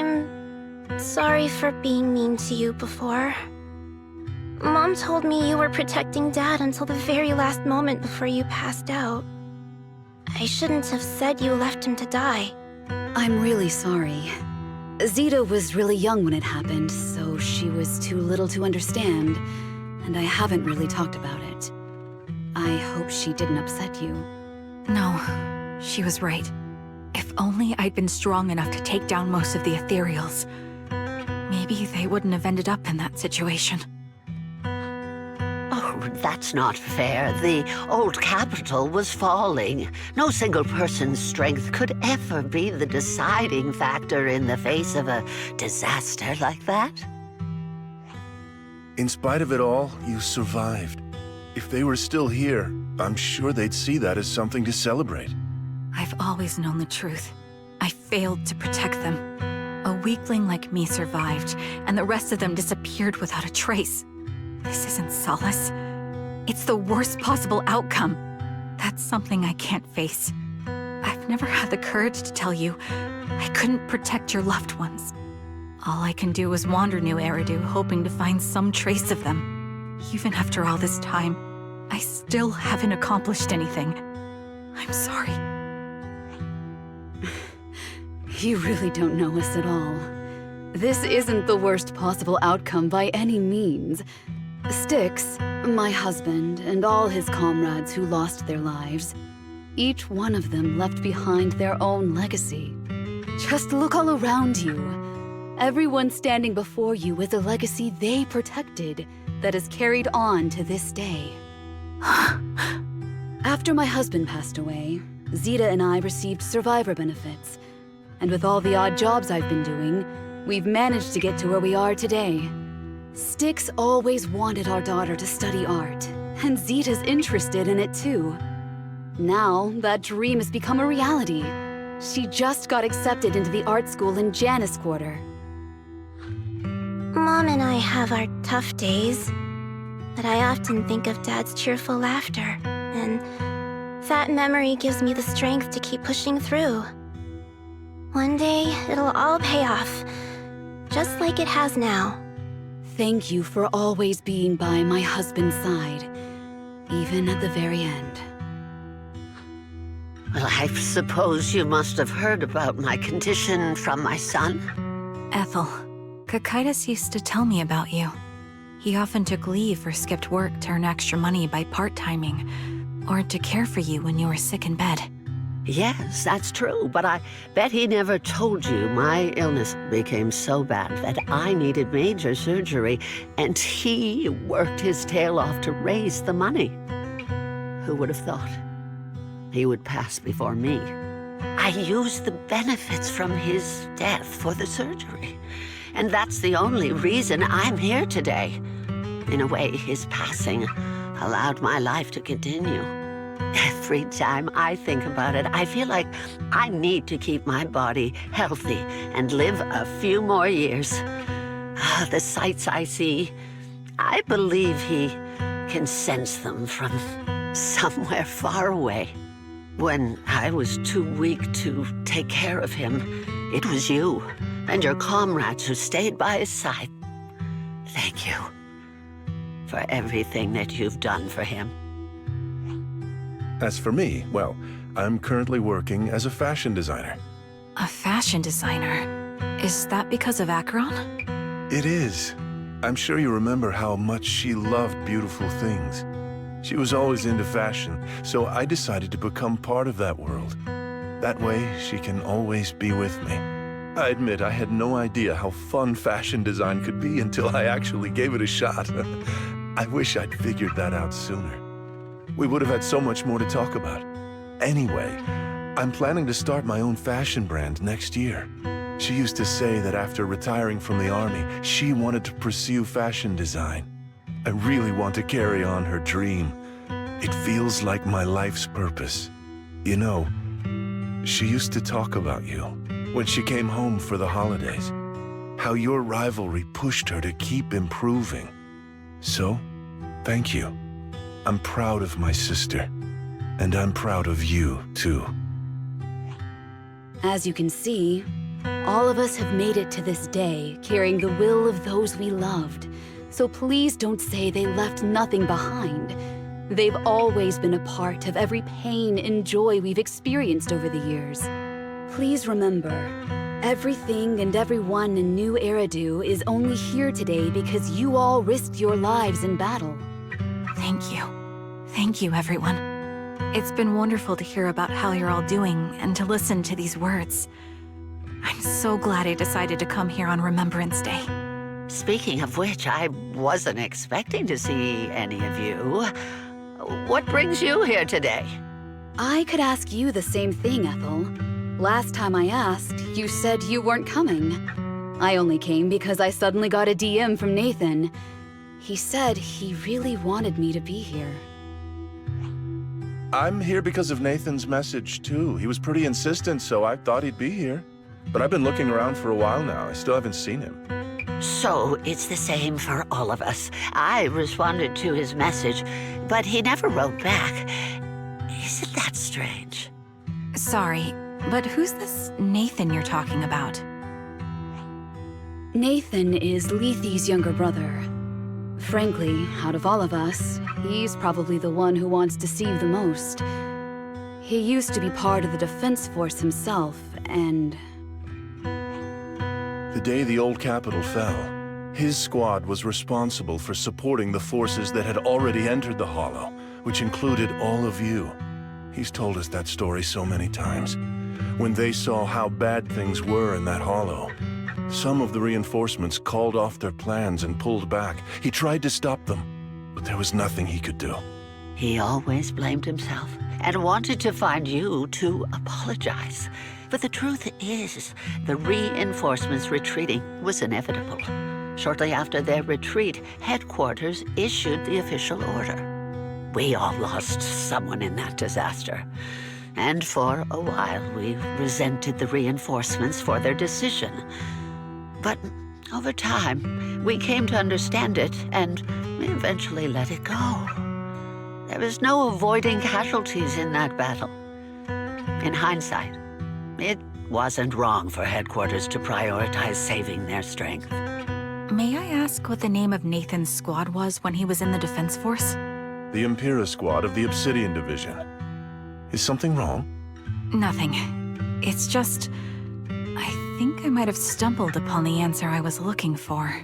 I'm sorry for being mean to you before. Mom told me you were protecting Dad until the very last moment before you passed out. I shouldn't have said you left him to die. I'm really sorry. Zeta was really young when it happened, so she was too little to understand, and I haven't really talked about it. I hope she didn't upset you. No, she was right. If only I'd been strong enough to take down most of the ethereals, maybe they wouldn't have ended up in that situation. Oh, that's not fair. The old capital was falling. No single person's strength could ever be the deciding factor in the face of a disaster like that. In spite of it all, you survived. If they were still here, I'm sure they'd see that as something to celebrate. I've always known the truth. I failed to protect them. A weakling like me survived, and the rest of them disappeared without a trace. This isn't solace. It's the worst possible outcome. That's something I can't face. I've never had the courage to tell you I couldn't protect your loved ones. All I can do is wander New Eridu, hoping to find some trace of them. Even after all this time, I still haven't accomplished anything. I'm sorry. You really don't know us at all. This isn't the worst possible outcome by any means. Styx, my husband, and all his comrades who lost their lives, each one of them left behind their own legacy. Just look all around you. Everyone standing before you is a legacy they protected that is carried on to this day. After my husband passed away, Zeta and I received survivor benefits. And with all the odd jobs I've been doing, we've managed to get to where we are today. Styx always wanted our daughter to study art, and Zeta's interested in it too. Now, that dream has become a reality. She just got accepted into the art school in Janus Quarter. Mom and I have our tough days, but I often think of Dad's cheerful laughter, and that memory gives me the strength to keep pushing through. One day, it'll all pay off, just like it has now. Thank you for always being by my husband's side, even at the very end. Well, I suppose you must have heard about my condition from my son. Ethel, Kakaitis used to tell me about you. He often took leave or skipped work to earn extra money by part-timing, or to care for you when you were sick in bed. Yes, that's true, but I bet he never told you my illness became so bad that I needed major surgery, and he worked his tail off to raise the money. Who would have thought he would pass before me? I used the benefits from his death for the surgery, and that's the only reason I'm here today. In a way, his passing allowed my life to continue. Every time I think about it, I feel like I need to keep my body healthy and live a few more years. The sights I see, I believe he can sense them from somewhere far away. When I was too weak to take care of him, it was you and your comrades who stayed by his side. Thank you for everything that you've done for him. As for me, well, I'm currently working as a fashion designer. A fashion designer? Is that because of Acheron? It is. I'm sure you remember how much she loved beautiful things. She was always into fashion, so I decided to become part of that world. That way, she can always be with me. I admit I had no idea how fun fashion design could be until I actually gave it a shot. I wish I'd figured that out sooner. We would have had so much more to talk about. Anyway, I'm planning to start my own fashion brand next year. She used to say that after retiring from the army, she wanted to pursue fashion design. I really want to carry on her dream. It feels like my life's purpose. You know, she used to talk about you when she came home for the holidays. How your rivalry pushed her to keep improving. So, thank you. I'm proud of my sister, and I'm proud of you, too. As you can see, All of us have made it to this day, carrying the will of those we loved. So please don't say they left nothing behind. They've always been a part of every pain and joy we've experienced over the years. Please remember, everything and everyone in New Eridu is only here today because you all risked your lives in battle. Thank you. Thank you, everyone. It's been wonderful to hear about how you're all doing and to listen to these words. I'm so glad I decided to come here on Remembrance Day. Speaking of which, I wasn't expecting to see any of you. What brings you here today? I could ask you the same thing, Ethel. Last time I asked, you said you weren't coming. I only came because I suddenly got a DM from Nathan. He said he really wanted me to be here. I'm here because of Nathan's message, too. He was pretty insistent, so I thought he'd be here. But I've been looking around for a while now. I still haven't seen him. So it's the same for all of us. I responded to his message, but he never wrote back. Isn't that strange? Sorry, but who's this Nathan you're talking about? Nathan is Lethe's younger brother. Frankly, out of all of us, he's probably the one who wants to deceive the most. He used to be part of the defense force himself, and... The day the old capital fell, his squad was responsible for supporting the forces that had already entered the Hollow, which included all of you. He's told us that story so many times. When they saw how bad things were in that Hollow, some of the reinforcements called off their plans and pulled back. He tried to stop them, but there was nothing he could do. He always blamed himself and wanted to find you to apologize. But the truth is, the reinforcements retreating was inevitable. Shortly after their retreat, headquarters issued the official order. We all lost someone in that disaster. And for a while, we resented the reinforcements for their decision. But over time, we came to understand it, and we eventually let it go. There was no avoiding casualties in that battle. In hindsight, it wasn't wrong for headquarters to prioritize saving their strength. May I ask what the name of Nathan's squad was when he was in the defense force? The Impera squad of the Obsidian Division. Is something wrong? Nothing. It's just... I think I might have stumbled upon the answer I was looking for.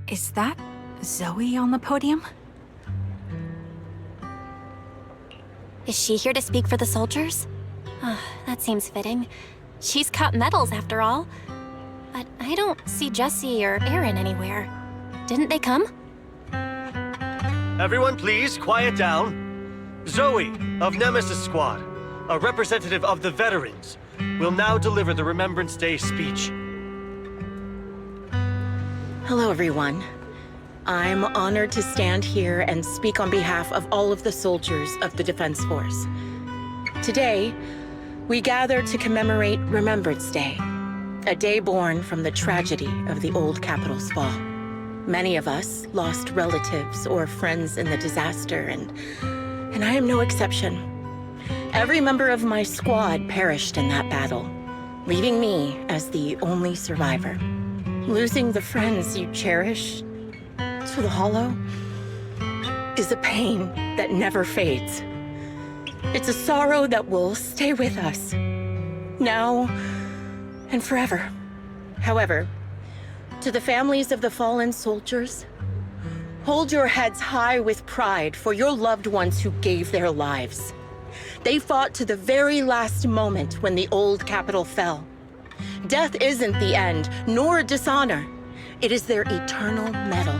Is that Zoe on the podium? Is she here to speak for the soldiers? That seems fitting. She's got medals after all. But I don't see Jesse or Aaron anywhere. Didn't they come? Everyone please, quiet down. Zoe, of Nemesis Squad, a representative of the veterans, will now deliver the Remembrance Day speech. Hello, everyone. I'm honored to stand here and speak on behalf of all of the soldiers of the Defense Force. Today, we gather to commemorate Remembrance Day, a day born from the tragedy of the old capital's fall. Many of us lost relatives or friends in the disaster, and I am no exception. Every member of my squad perished in that battle, leaving me as the only survivor. Losing the friends you cherish to the Hollow is a pain that never fades. It's a sorrow that will stay with us, now and forever. However, to the families of the fallen soldiers, Hold your heads high with pride for your loved ones who gave their lives. They fought to the very last moment when the old capital fell. Death isn't the end, nor dishonor. It is their eternal medal.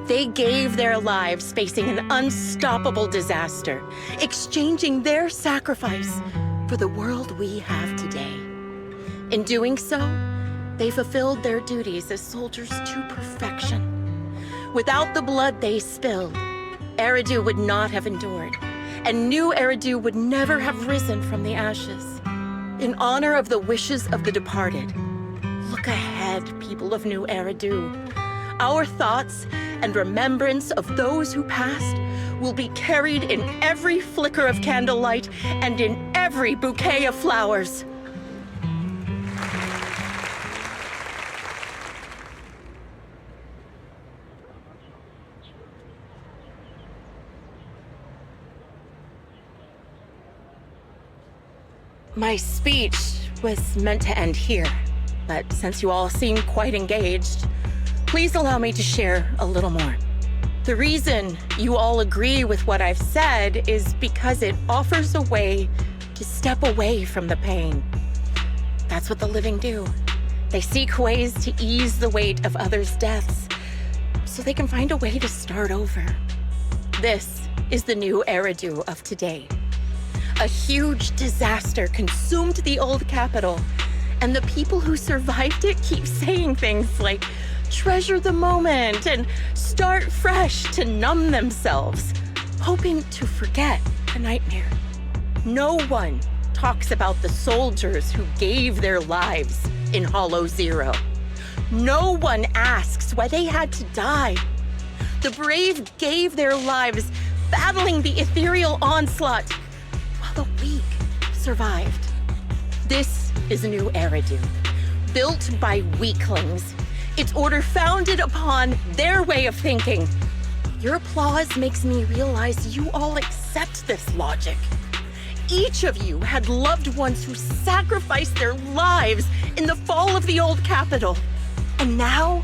They gave their lives facing an unstoppable disaster, exchanging their sacrifice for the world we have today. In doing so, they fulfilled their duties as soldiers to perfection. Without the blood they spilled, Eridu would not have endured, and new Eridu would never have risen from the ashes. In honor of the wishes of the departed, look ahead, people of New Eridu. Our thoughts and remembrance of those who passed will be carried in every flicker of candlelight and in every bouquet of flowers. My speech was meant to end here, but since you all seem quite engaged, please allow me to share a little more. The reason you all agree with what I've said is because it offers a way to step away from the pain. That's what the living do. They seek ways to ease the weight of others' deaths, so they can find a way to start over. This is the new Eridu of today. A huge disaster consumed the old capital, and the people who survived it keep saying things like, treasure the moment and start fresh to numb themselves, hoping to forget the nightmare. No one talks about the soldiers who gave their lives in Hollow Zero. No one asks why they had to die. The brave gave their lives battling the ethereal onslaught, the weak survived. This is a new Eridu, built by weaklings. Its order founded upon their way of thinking. Your applause makes me realize you all accept this logic. Each of you had loved ones who sacrificed their lives in the fall of the old capital. And now,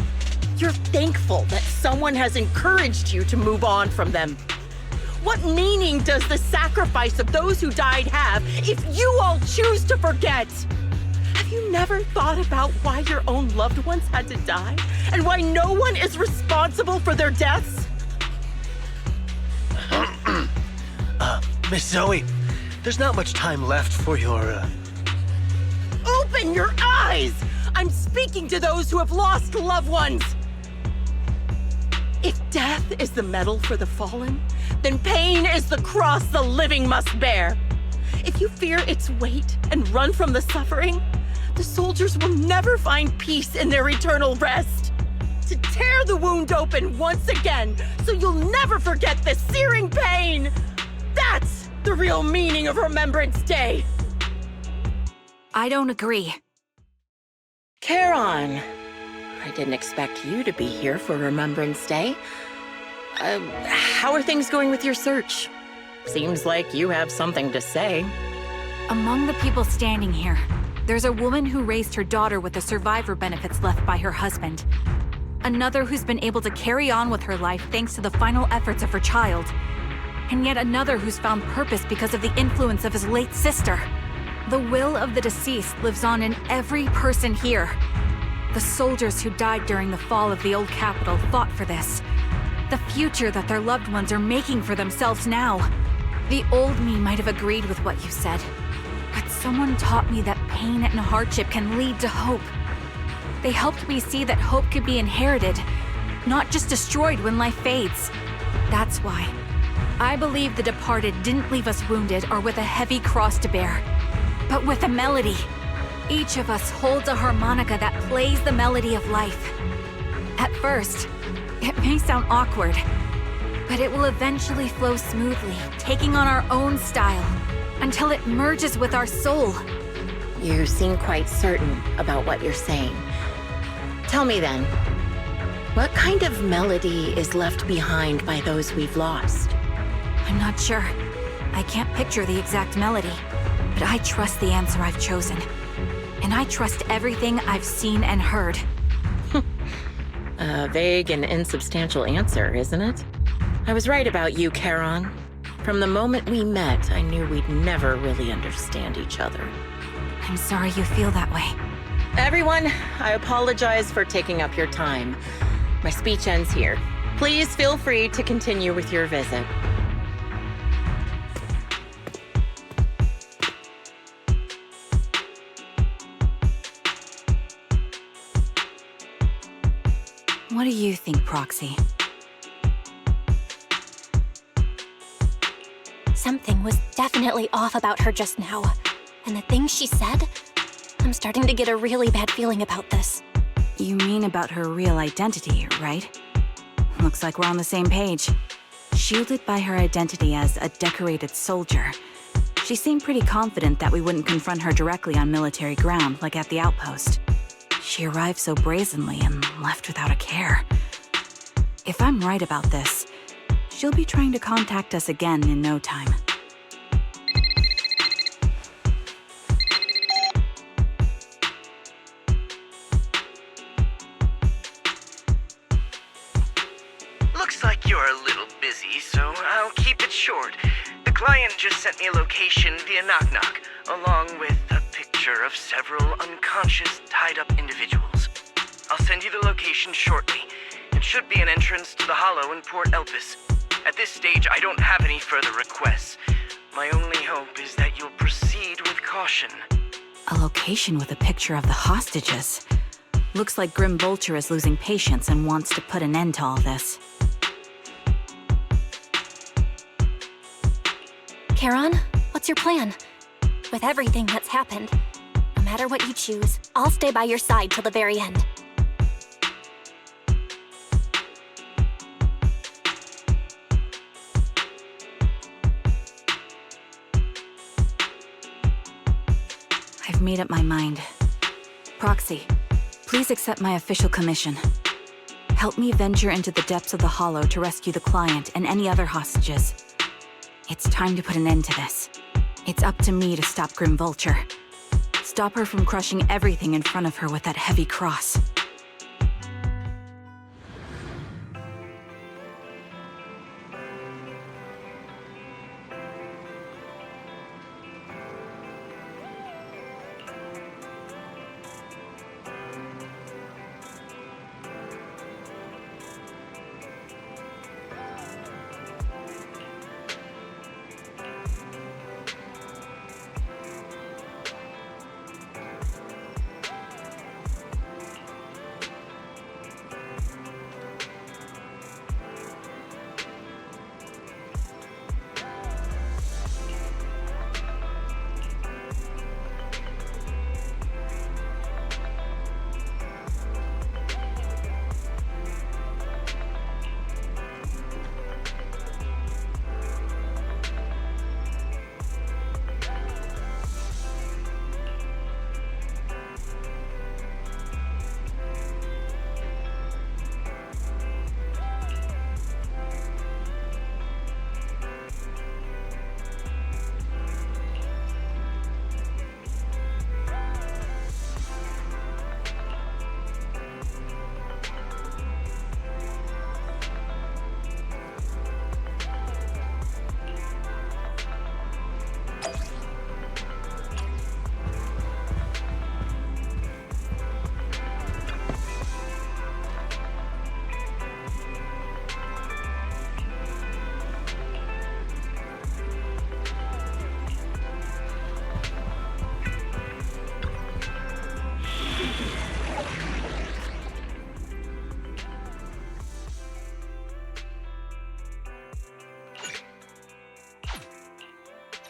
you're thankful that someone has encouraged you to move on from them. What meaning does the sacrifice of those who died have if you all choose to forget? Have you never thought about why your own loved ones had to die? And why no one is responsible for their deaths? Miss Zoe, there's not much time left for your, Open your eyes! I'm speaking to those who have lost loved ones! If death is the medal for the fallen, then pain is the cross the living must bear. If you fear its weight and run from the suffering, the soldiers will never find peace in their eternal rest. To tear the wound open once again, so you'll never forget the searing pain. That's the real meaning of Remembrance Day. I don't agree. Charon, I didn't expect you to be here for Remembrance Day. How are things going with your search? Seems like you have something to say. Among the people standing here, there's a woman who raised her daughter with the survivor benefits left by her husband. Another who's been able to carry on with her life thanks to the final efforts of her child. And yet another who's found purpose because of the influence of his late sister. The will of the deceased lives on in every person here. The soldiers who died during the fall of the old capital fought for this. The future that their loved ones are making for themselves now. The old me might have agreed with what you said, but someone taught me that pain and hardship can lead to hope. They helped me see that hope could be inherited, not just destroyed when life fades. That's why I believe the departed didn't leave us wounded or with a heavy cross to bear, but with a melody. Each of us holds a harmonica that plays the melody of life. At first, it may sound awkward, but it will eventually flow smoothly, taking on our own style, until it merges with our soul. You seem quite certain about what you're saying. Tell me then, what kind of melody is left behind by those we've lost? I'm not sure. I can't picture the exact melody, but I trust the answer I've chosen. And I trust everything I've seen and heard. A vague and insubstantial answer, isn't it? I was right about you, Charon. From the moment we met, I knew we'd never really understand each other. I'm sorry you feel that way. Everyone, I apologize for taking up your time. My speech ends here. Please feel free to continue with your visit. What do you think, Proxy? Something was definitely off about her just now. And the things she said, I'm starting to get a really bad feeling about this. You mean about her real identity, right? Looks like we're on the same page. Shielded by her identity as a decorated soldier, she seemed pretty confident that we wouldn't confront her directly on military ground like at the outpost. She arrived so brazenly and left without a care. If I'm right about this, she'll be trying to contact us again in no time. Looks like you're a little busy, so I'll keep it short. The client just sent me a location via Knock Knock, along with a picture of several unconscious, tied-up individuals. I'll send you the location shortly. It should be an entrance to the Hollow in Port Elpis. At this stage, I don't have any further requests. My only hope is that you'll proceed with caution. A location with a picture of the hostages. Looks like Grim Vulture is losing patience and wants to put an end to all this. Charon, what's your plan? With everything that's happened, no matter what you choose, I'll stay by your side till the very end. I've made up my mind. Proxy, please accept my official commission. Help me venture into the depths of the Hollow to rescue the client and any other hostages. It's time to put an end to this. It's up to me to stop Grim Vulture. Stop her from crushing everything in front of her with that heavy cross.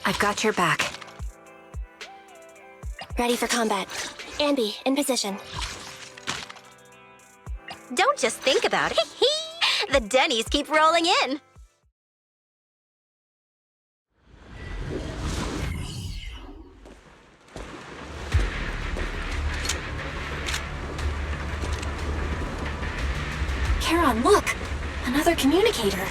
I've got your back. Ready for combat. Anby, in position. Don't just think about it. The Denny's keep rolling in. Charon, look! Another communicator.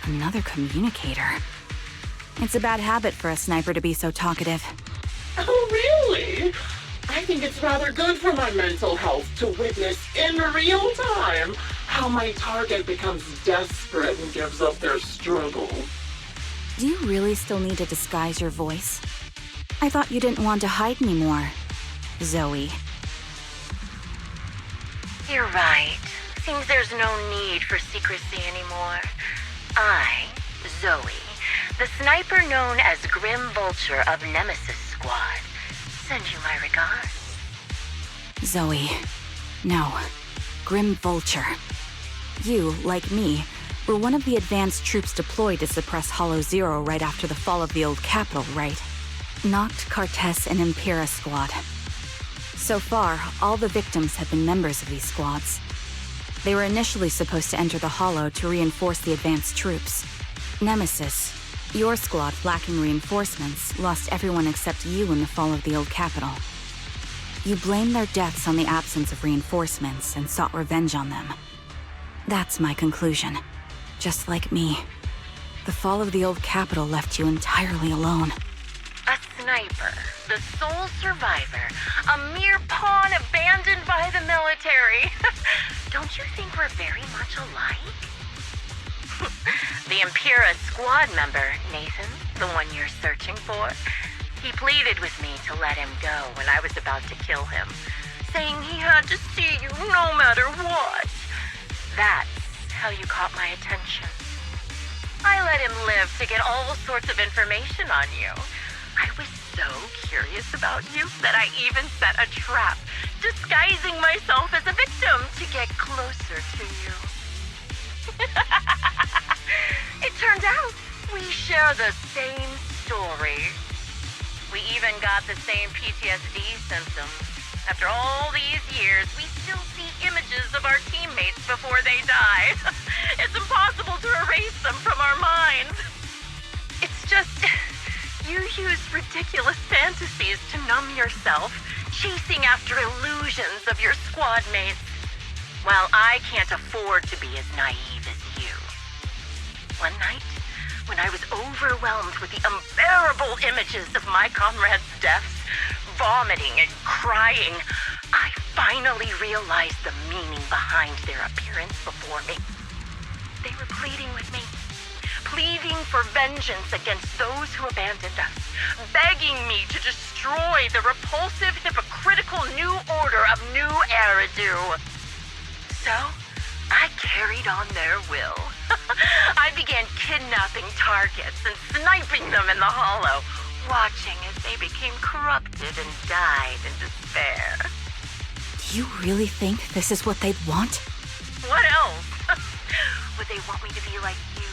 Another communicator. It's a bad habit for a sniper to be so talkative. Oh, really? I think it's rather good for my mental health to witness in real time how my target becomes desperate and gives up their struggle. Do you really still need to disguise your voice? I thought you didn't want to hide anymore, Zoe. You're right. Seems there's no need for secrecy anymore. I, Zoe, the sniper known as Grim Vulture of Nemesis Squad, send you my regards. Zoe. No. Grim Vulture. You, like me, were one of the advanced troops deployed to suppress Hollow Zero right after the fall of the old capital, right? Noct, Cartes, and Impera Squad. So far, all the victims have been members of these squads. They were initially supposed to enter the Hollow to reinforce the advanced troops. Nemesis, your squad, lacking reinforcements, lost everyone except you in the fall of the old capital. You blamed their deaths on the absence of reinforcements and sought revenge on them. That's my conclusion. Just like me. The fall of the old capital left you entirely alone. A sniper, the sole survivor, a mere pawn abandoned by the military. Don't you think we're very much alike? The Impera squad member, Nathan, the one you're searching for, he pleaded with me to let him go when I was about to kill him, saying he had to see you no matter what. That's how you caught my attention. I let him live to get all sorts of information on you. I was so curious about you that I even set a trap, disguising myself as a victim to get closer to you. It turned out we share the same story. We even got the same PTSD symptoms. After all these years, we still see images of our teammates before they die. It's impossible to erase them from our minds. It's just, you use ridiculous fantasies to numb yourself, chasing after illusions of your squad mates, while I can't afford to be as naive as you. One night, when I was overwhelmed with the unbearable images of my comrades' deaths, vomiting and crying, I finally realized the meaning behind their appearance before me. They were pleading with me, pleading for vengeance against those who abandoned us, begging me to destroy the repulsive, hypocritical new order of New Eridu. So, I carried on their will. I began kidnapping targets and sniping them in the Hollow, watching as they became corrupted and died in despair. Do you really think this is what they'd want? What else? Would they want me to be like you,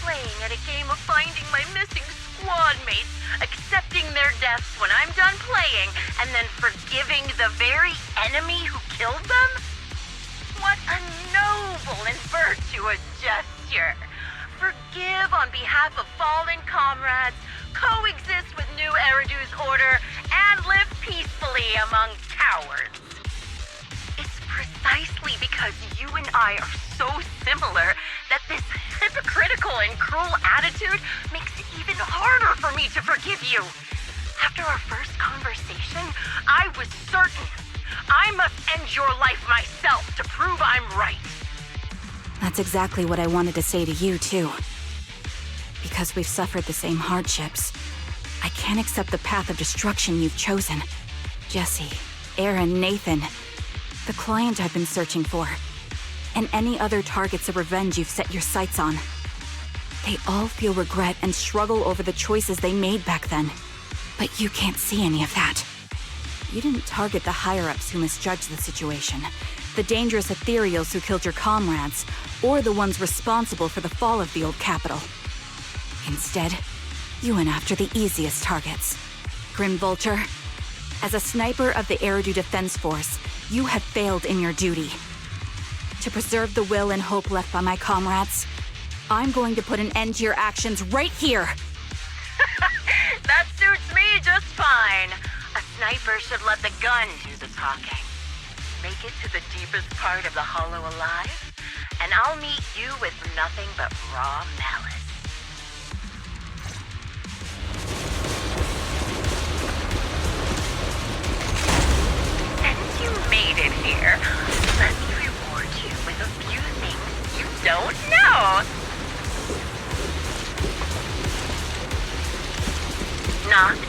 playing at a game of finding my missing squad mates, accepting their deaths when I'm done playing, and then forgiving the very enemy who killed them? What a noble and virtuous gesture! Forgive on behalf of fallen comrades, coexist with New Eridu's order, and live peacefully among cowards. It's precisely because you and I are so similar that this hypocritical and cruel attitude makes it even harder for me to forgive you. After our first conversation, I was certain I must end your life myself to prove I'm right. That's exactly what I wanted to say to you, too. Because we've suffered the same hardships, I can't accept the path of destruction you've chosen. Jesse, Aaron, Nathan, the client I've been searching for, and any other targets of revenge you've set your sights on. They all feel regret and struggle over the choices they made back then. But you can't see any of that. You didn't target the higher-ups who misjudged the situation, the dangerous ethereals who killed your comrades, or the ones responsible for the fall of the old capital. Instead, you went after the easiest targets. Grim Vulture, as a sniper of the Eridu Defense Force, you have failed in your duty. To preserve the will and hope left by my comrades, I'm going to put an end to your actions right here! That suits me just fine. A sniper should let the gun do the talking. Make it to the deepest part of the Hollow alive, and I'll meet you with nothing but raw malice. excited here. Let me reward you with a few things you don't know. Noct,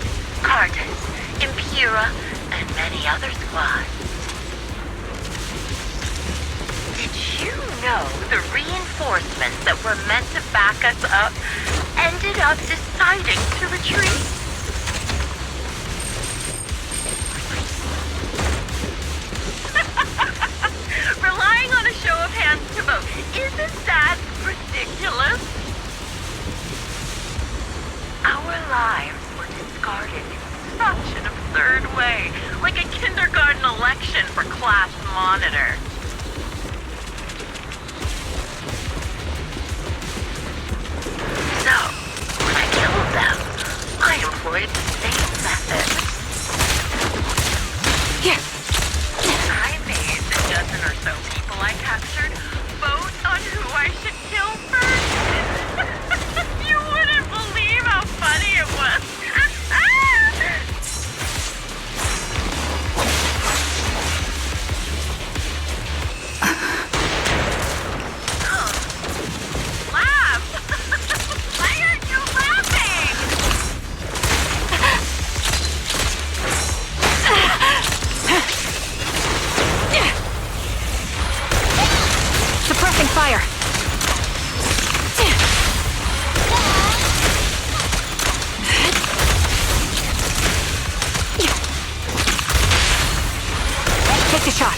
Cartus, Impera, and many other squads. Did you know the reinforcements that were meant to back us up ended up deciding to retreat? Relying on a show of hands to vote, isn't that ridiculous? Our lives were discarded in such an absurd way, like a kindergarten election for class monitor. So, when I killed them, I employed the same method. Yeah. I made the dozen or so people I captured vote on who I should kill first. You wouldn't believe how funny it was. Fire! Take the shot.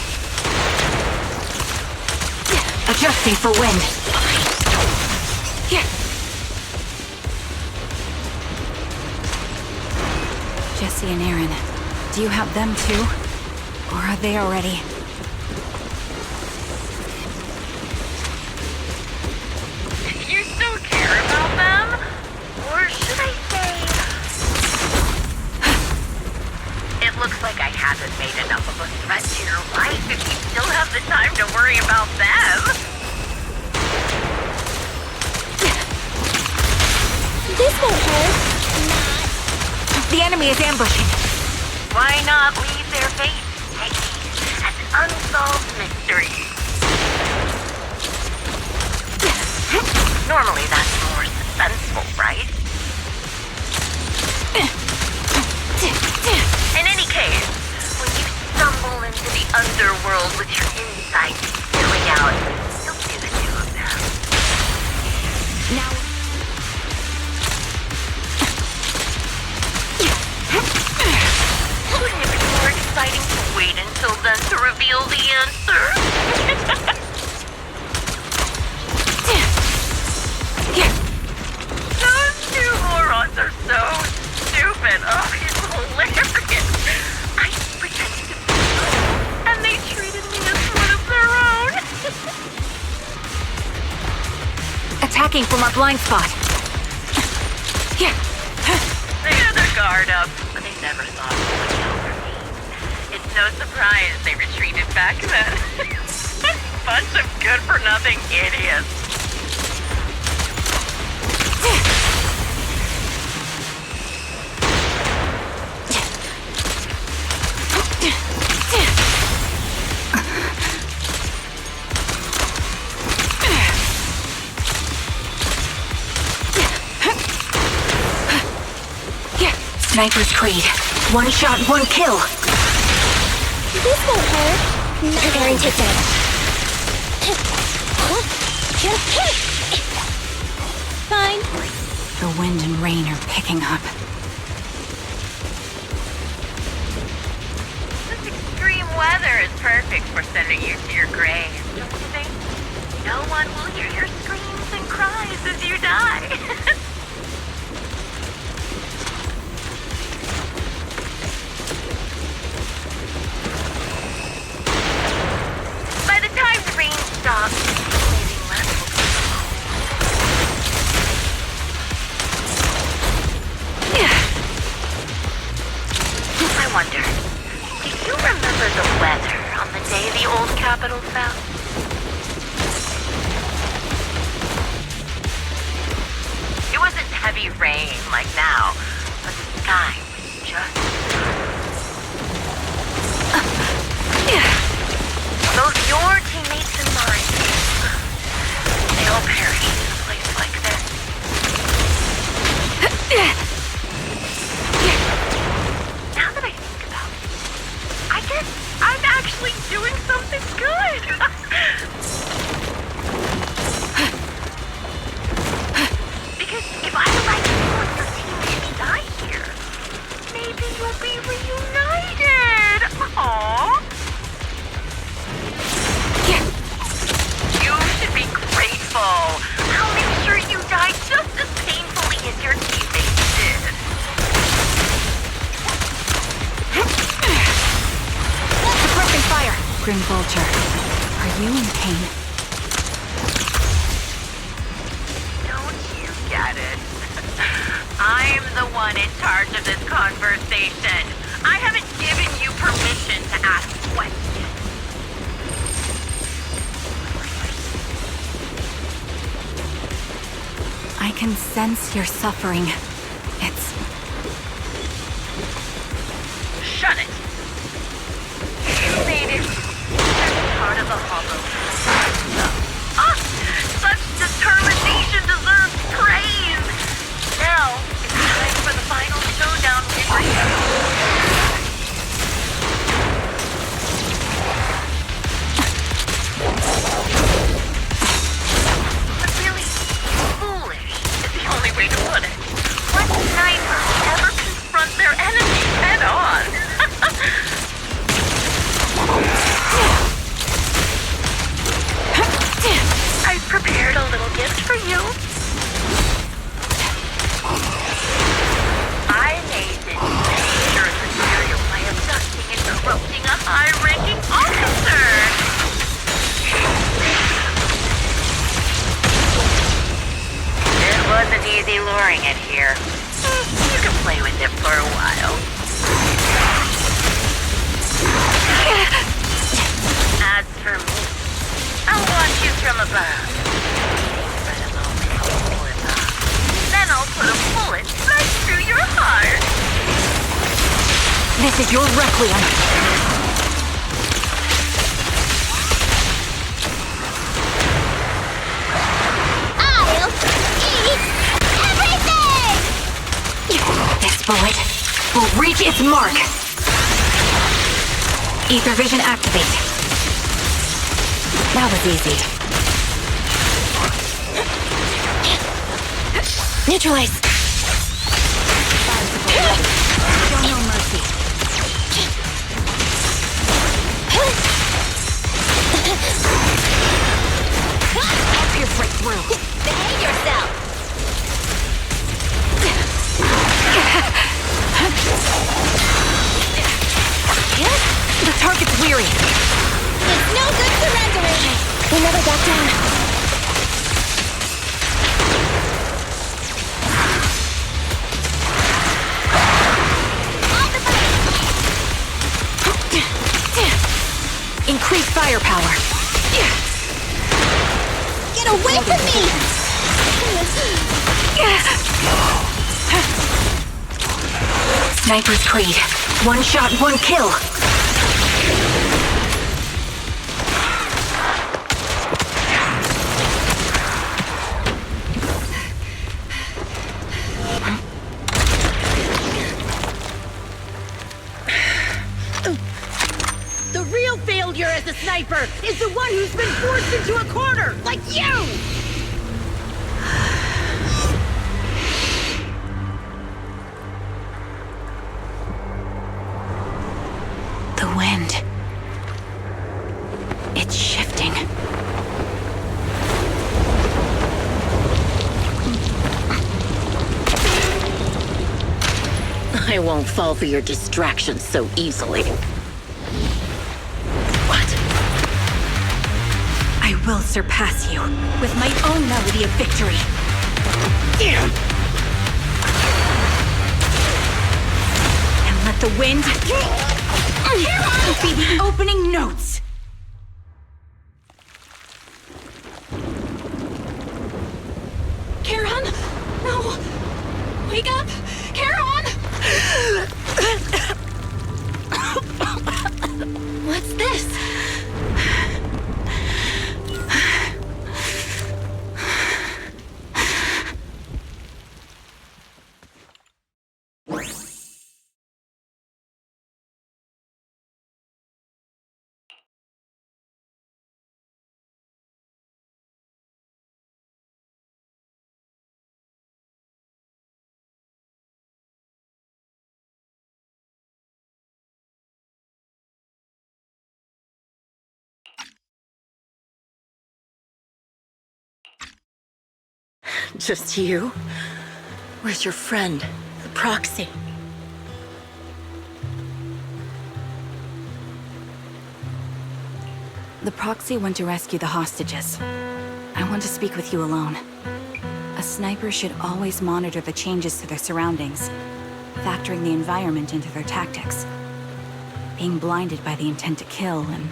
Adjusting for wind. Jesse and Aaron, do you have them too? Or are they already? You still care about them? Or should I say... It looks like I haven't made enough of a threat to your life if you still have the time to worry about them. This won't hurt. The enemy is ambushing. Why not leave their fate as an unsolved mystery? Normally that's more suspenseful, right? In any case, when you stumble into the underworld with your insights spilling out, you'll see the two of them. Now... Wouldn't it be more exciting to wait until then to reveal the answer? Those two morons are so stupid. Oh, it's hilarious. I pretended to be them, and they treated me as one of their own. Attacking from our blind spot. They had their guard up, but they never thought of looking out for me. It's no surprise they retreated back then. Bunch of good-for-nothing idiots. Sniper's Creed. One shot, one kill. This won't hurt. Preparing takedown. Fine. The wind and rain are picking up. This extreme weather is perfect for sending you to your grave, don't you think? No one will hear your screams and cries as you die. By the time the rain stops, anything left will be I wonder, do you remember the weather on the day the old capital fell? It wasn't heavy rain like now, but the sky was just Grim Vulture, are you in pain? Don't you get it? I'm the one in charge of this conversation. I haven't given you permission to ask questions. I can sense your suffering. It's... Shut it! You made it. You're part of the hollow. Ah! Such determination deserves praise! Now, it's time for the final showdown with But really, foolish is the only way to put it. What sniper ever confront their enemy head on? I've prepared a little gift for you. I made this dangerous material by abducting and corrupting a high-ranking officer. It wasn't easy luring it here. You can play with it for a while. As for me, I'll watch you from above. For the moment you slip up. Then I'll put a bullet right through your heart. This is your requiem. I'll eat everything! This bullet will reach its mark. Ether vision activate. That was easy. Neutralize. Show no mercy. I'll pierce right through. Behave yourself! The target's weary. It's no good surrendering! We never got down. Increase firepower. Get away from me! Sniper's Creed. One shot, one kill. The real failure as a sniper is the one who's been forced into a corner, like you! The wind. It's shifting. I won't fall for your distractions so easily. I will surpass you with my own melody of victory. And let the wind be the opening notes. Charon? No! Wake up! Charon! What's this? Just you? Where's your friend, the proxy? The proxy went to rescue the hostages. I want to speak with you alone. A sniper should always monitor the changes to their surroundings, factoring the environment into their tactics. Being blinded by the intent to kill and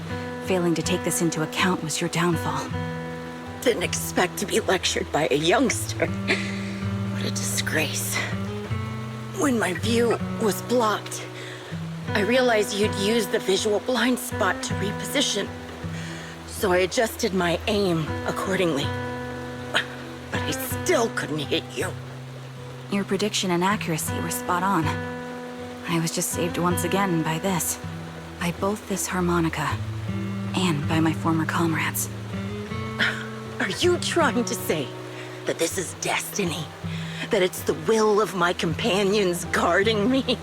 failing to take this into account was your downfall. Didn't expect to be lectured by a youngster. What a disgrace. When my view was blocked, I realized you'd used the visual blind spot to reposition. So I adjusted my aim accordingly. But I still couldn't hit you. Your prediction and accuracy were spot on. I was just saved once again by this. By both this harmonica and by my former comrades. Are you trying to say that this is destiny? That it's the will of my companions guarding me?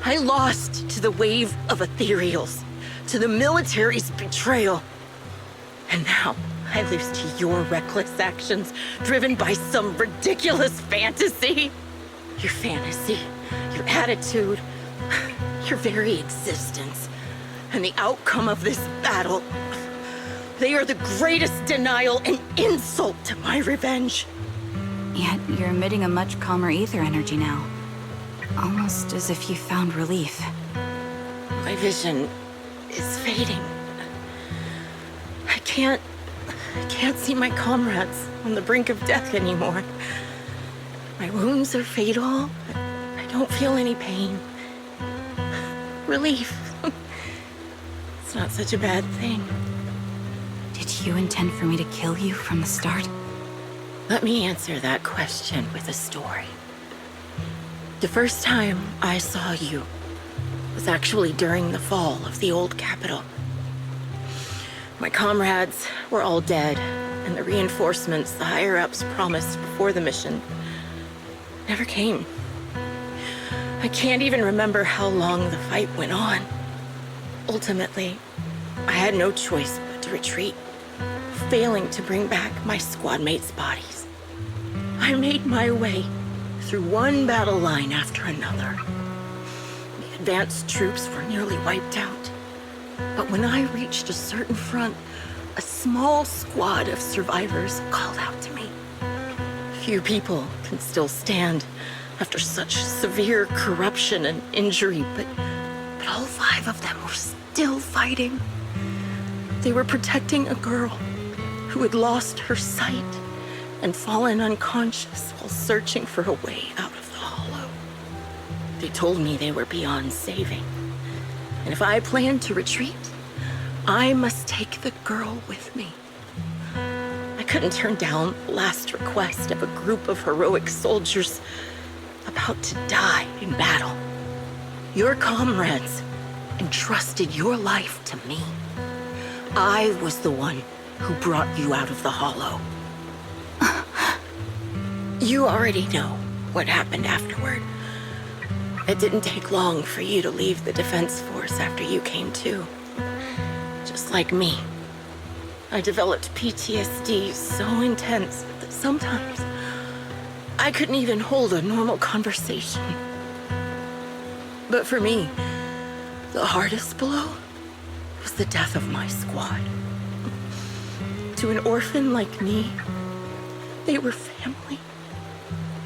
I lost to the wave of ethereals, to the military's betrayal. And now I lose to your reckless actions, driven by some ridiculous fantasy. Your fantasy, your attitude, your very existence, and the outcome of this battle. They are the greatest denial and insult to my revenge. Yet you're emitting a much calmer ether energy now. Almost as if you found relief. My vision is fading. I can't see my comrades on the brink of death anymore. My wounds are fatal. I don't feel any pain. Relief. It's not such a bad thing. Did you intend for me to kill you from the start? Let me answer that question with a story. The first time I saw you was actually during the fall of the old capital. My comrades were all dead, and the reinforcements the higher-ups promised before the mission never came. I can't even remember how long the fight went on. Ultimately, I had no choice but to retreat, failing to bring back my squad mates' bodies. I made my way through one battle line after another. The advanced troops were nearly wiped out. But when I reached a certain front, a small squad of survivors called out to me. Few people can still stand after such severe corruption and injury, but all 5 of them were still fighting. They were protecting a girl who had lost her sight and fallen unconscious while searching for a way out of the hollow. They told me they were beyond saving, and if I planned to retreat, I must take the girl with me. I couldn't turn down the last request of a group of heroic soldiers about to die in battle. Your comrades entrusted your life to me. I was the one who brought you out of the hollow. You already know what happened afterward. It didn't take long for you to leave the Defense Force after you came to. Just like me. I developed PTSD so intense that sometimes I couldn't even hold a normal conversation. But for me, the hardest blow was the death of my squad. To an orphan like me, they were family.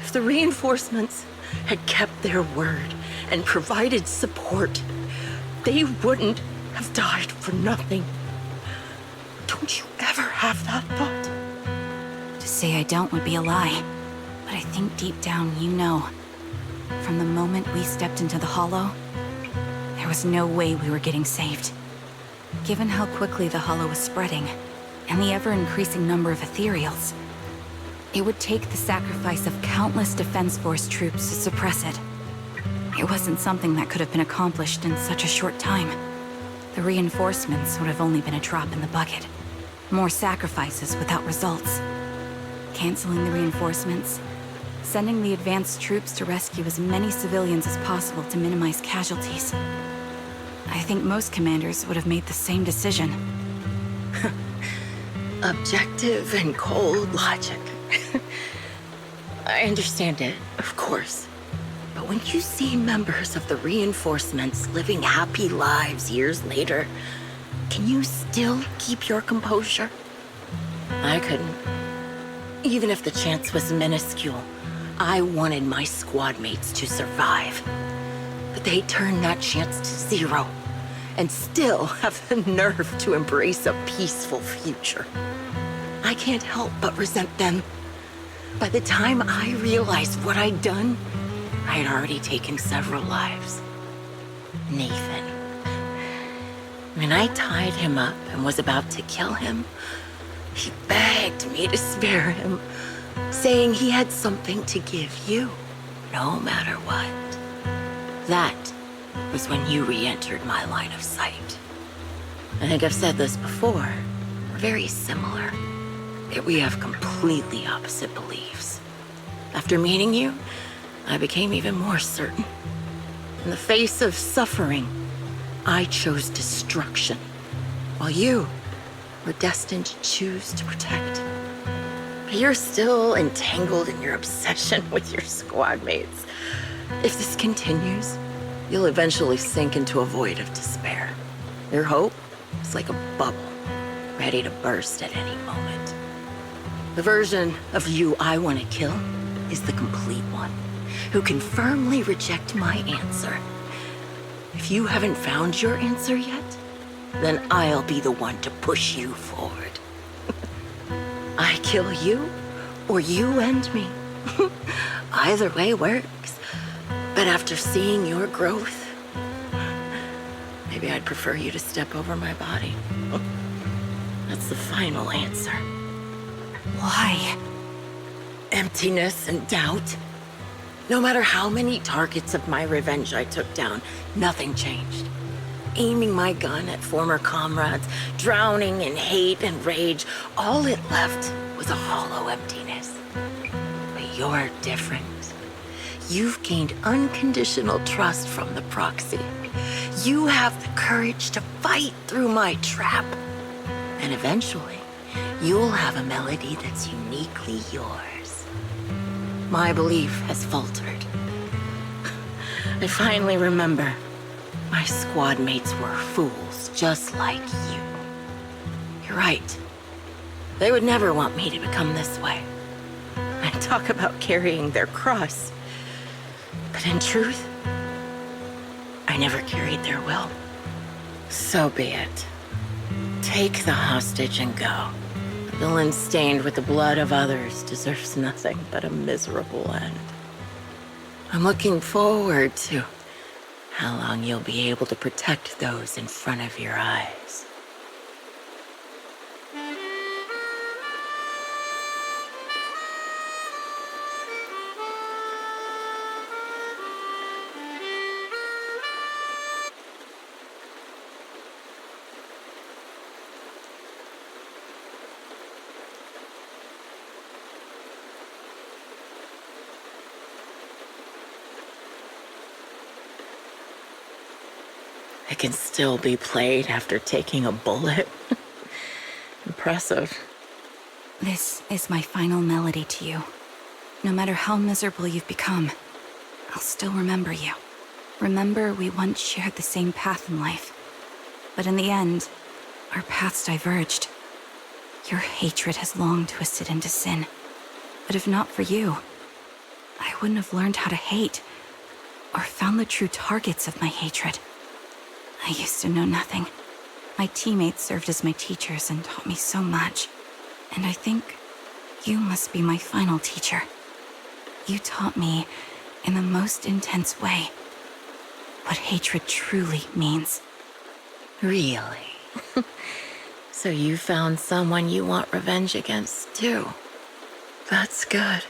If the reinforcements had kept their word and provided support, they wouldn't have died for nothing. Don't you ever have that thought? To say I don't would be a lie, but I think deep down you know. From the moment we stepped into the hollow, there was no way we were getting saved. Given how quickly the hollow was spreading, and the ever-increasing number of ethereals, it would take the sacrifice of countless Defense Force troops to suppress it. It wasn't something that could have been accomplished in such a short time. The reinforcements would have only been a drop in the bucket. More sacrifices without results. Canceling the reinforcements, sending the advanced troops to rescue as many civilians as possible to minimize casualties. I think most commanders would have made the same decision. Objective and cold logic. I understand it, of course. But when you see members of the reinforcements living happy lives years later, Can you still keep your composure? I couldn't. Even if the chance was minuscule, I wanted my squad mates to survive. But they turned that chance to zero, and still have the nerve to embrace a peaceful future. I can't help but resent them. By the time I realized what I'd done, I had already taken several lives. Nathan. When I tied him up and was about to kill him, he begged me to spare him, saying he had something to give you, no matter what. That was when you re-entered my line of sight. I think I've said this before. We're very similar, yet we have completely opposite beliefs. After meeting you, I became even more certain. In the face of suffering, I chose destruction, while you were destined to choose to protect. But you're still entangled in your obsession with your squad mates. If this continues, you'll eventually sink into a void of despair. Your hope is like a bubble, ready to burst at any moment. The version of you I want to kill is the complete one, who can firmly reject my answer. If you haven't found your answer yet, then I'll be the one to push you forward. I kill you, or you end me. Either way works. But after seeing your growth, maybe I'd prefer you to step over my body. That's the final answer. Why? Emptiness and doubt. No matter how many targets of my revenge I took down, nothing changed. Aiming my gun at former comrades, drowning in hate and rage, all it left was a hollow emptiness. But you're different. You've gained unconditional trust from the proxy. You have the courage to fight through my trap. And eventually, you'll have a melody that's uniquely yours. My belief has faltered. I finally remember. My squad mates were fools, just like you. You're right. They would never want me to become this way. I talk about carrying their cross. But in truth, I never carried their will. So be it. Take the hostage and go. A villain stained with the blood of others deserves nothing but a miserable end. I'm looking forward to how long you'll be able to protect those in front of your eyes. It can still be played after taking a bullet. Impressive. This is my final melody to you. No matter how miserable you've become, I'll still remember you. Remember we once shared the same path in life. But in the end, our paths diverged. Your hatred has long twisted into sin. But if not for you, I wouldn't have learned how to hate, or found the true targets of my hatred. I used to know nothing. My teammates served as my teachers and taught me so much. And I think you must be my final teacher. You taught me, in the most intense way, what hatred truly means. Really? So you found someone you want revenge against, too. That's good.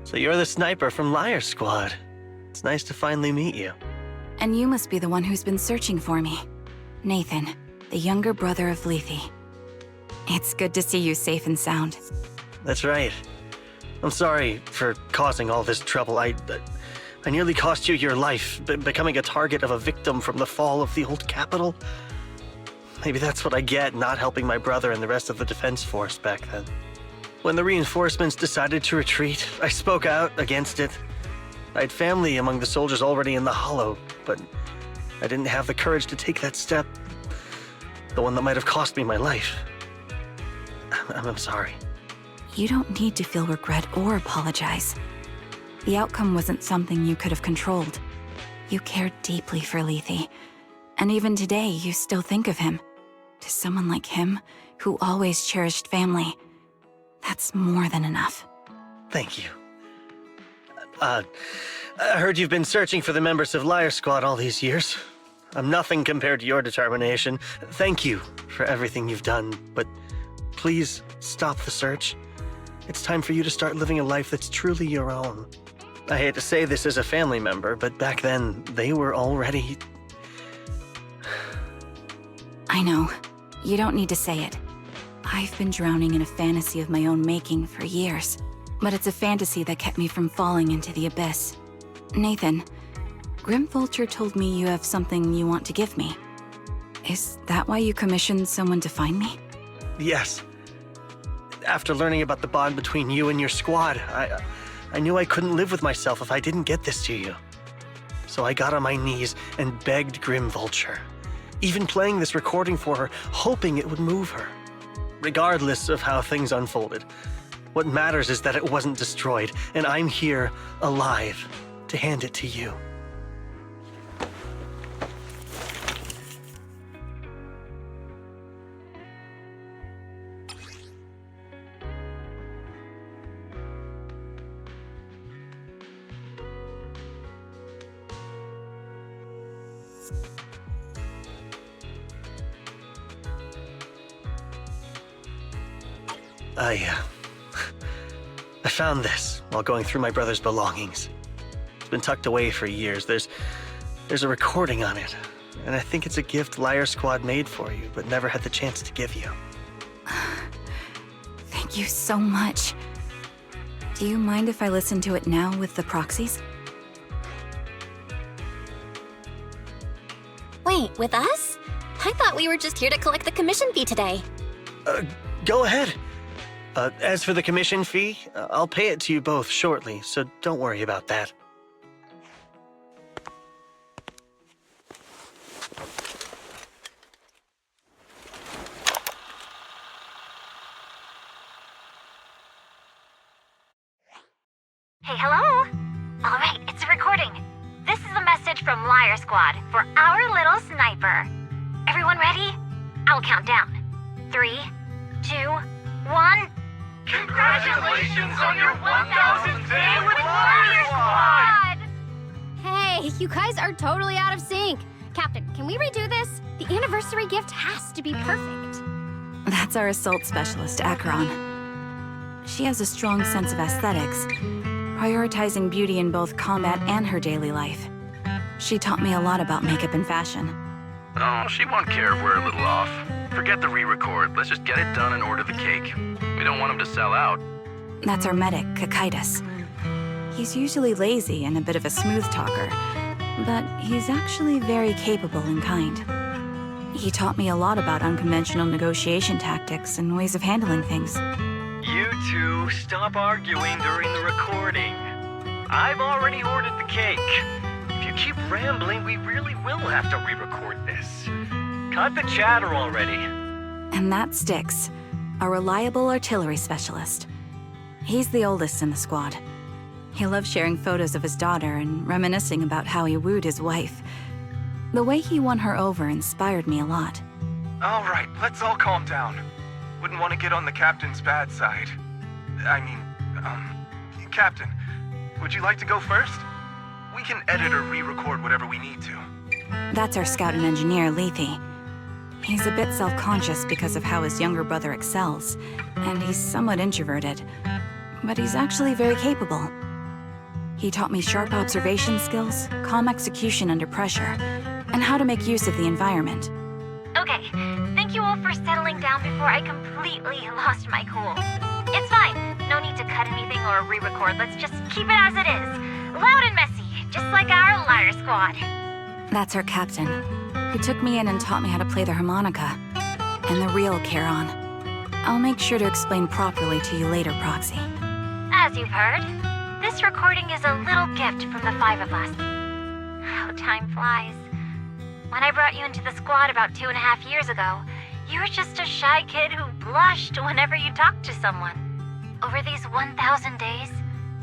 So you're the sniper from Liar Squad. It's nice to finally meet you. And you must be the one who's been searching for me. Nathan, the younger brother of Lethe. It's good to see you safe and sound. That's right. I'm sorry for causing all this trouble. I nearly cost you your life, becoming a target of a victim from the fall of the old capital. Maybe that's what I get not helping my brother and the rest of the defense force back then. When the reinforcements decided to retreat, I spoke out against it. I had family among the soldiers already in the Hollow, but I didn't have the courage to take that step. The one that might have cost me my life. I'm sorry. You don't need to feel regret or apologize. The outcome wasn't something you could have controlled. You cared deeply for Lethe, and even today you still think of him. To someone like him, who always cherished family, that's more than enough. Thank you. I heard you've been searching for the members of Liar Squad all these years. I'm nothing compared to your determination. Thank you for everything you've done, but please stop the search. It's time for you to start living a life that's truly your own. I hate to say this as a family member, but back then, they were already... I know. You don't need to say it. I've been drowning in a fantasy of my own making for years, but it's a fantasy that kept me from falling into the abyss. Nathan, Grim Vulture told me you have something you want to give me. Is that why you commissioned someone to find me? Yes. After learning about the bond between you and your squad, I knew I couldn't live with myself if I didn't get this to you. So I got on my knees and begged Grim Vulture, even playing this recording for her, hoping it would move her. Regardless of how things unfolded, what matters is that it wasn't destroyed, and I'm here, alive, to hand it to you. I found this while going through my brother's belongings. It's been tucked away for years. There's a recording on it, and I think it's a gift Liar Squad made for you, but never had the chance to give you. Thank you so much. Do you mind if I listen to it now with the proxies? Wait, with us? I thought we were just here to collect the commission fee today. Go ahead. As for the commission fee, I'll pay it to you both shortly, so don't worry about that. Hey, hello? All right, it's a recording. This is a message from Liar Squad for our little sniper. Everyone ready? I'll count down. 3, 2, 1. Congratulations on your 1,000th day with Liar Squad! Hey, you guys are totally out of sync. Captain, can we redo this? The anniversary gift has to be perfect. That's our assault specialist, Acheron. She has a strong sense of aesthetics, prioritizing beauty in both combat and her daily life. She taught me a lot about makeup and fashion. Oh, she won't care if we're a little off. Forget the re-record. Let's just get it done and order the cake. We don't want him to sell out. That's our medic, Kakaitis. He's usually lazy and a bit of a smooth talker, but he's actually very capable and kind. He taught me a lot about unconventional negotiation tactics and ways of handling things. You two, stop arguing during the recording. I've already ordered the cake. If you keep rambling, we really will have to re-record this. Cut the chatter already. And that's Styx, a reliable artillery specialist. He's the oldest in the squad. He loves sharing photos of his daughter and reminiscing about how he wooed his wife. The way he won her over inspired me a lot. All right, let's all calm down. Wouldn't want to get on the captain's bad side. Captain, would you like to go first? We can edit or re-record whatever we need to. That's our scout and engineer, Lethe. He's a bit self-conscious because of how his younger brother excels, and he's somewhat introverted. But he's actually very capable. He taught me sharp observation skills, calm execution under pressure, and how to make use of the environment. Okay, thank you all for settling down before I completely lost my cool. It's fine, no need to cut anything or re-record. Let's just keep it as it is. Loud and messy, just like our Liar Squad. That's our captain, who took me in and taught me how to play the harmonica, and the real Charon. I'll make sure to explain properly to you later, Proxy. As you've heard, this recording is a little gift from the 5 of us. How time flies. When I brought you into the squad about 2.5 years ago, you were just a shy kid who blushed whenever you talked to someone. Over these 1,000 days,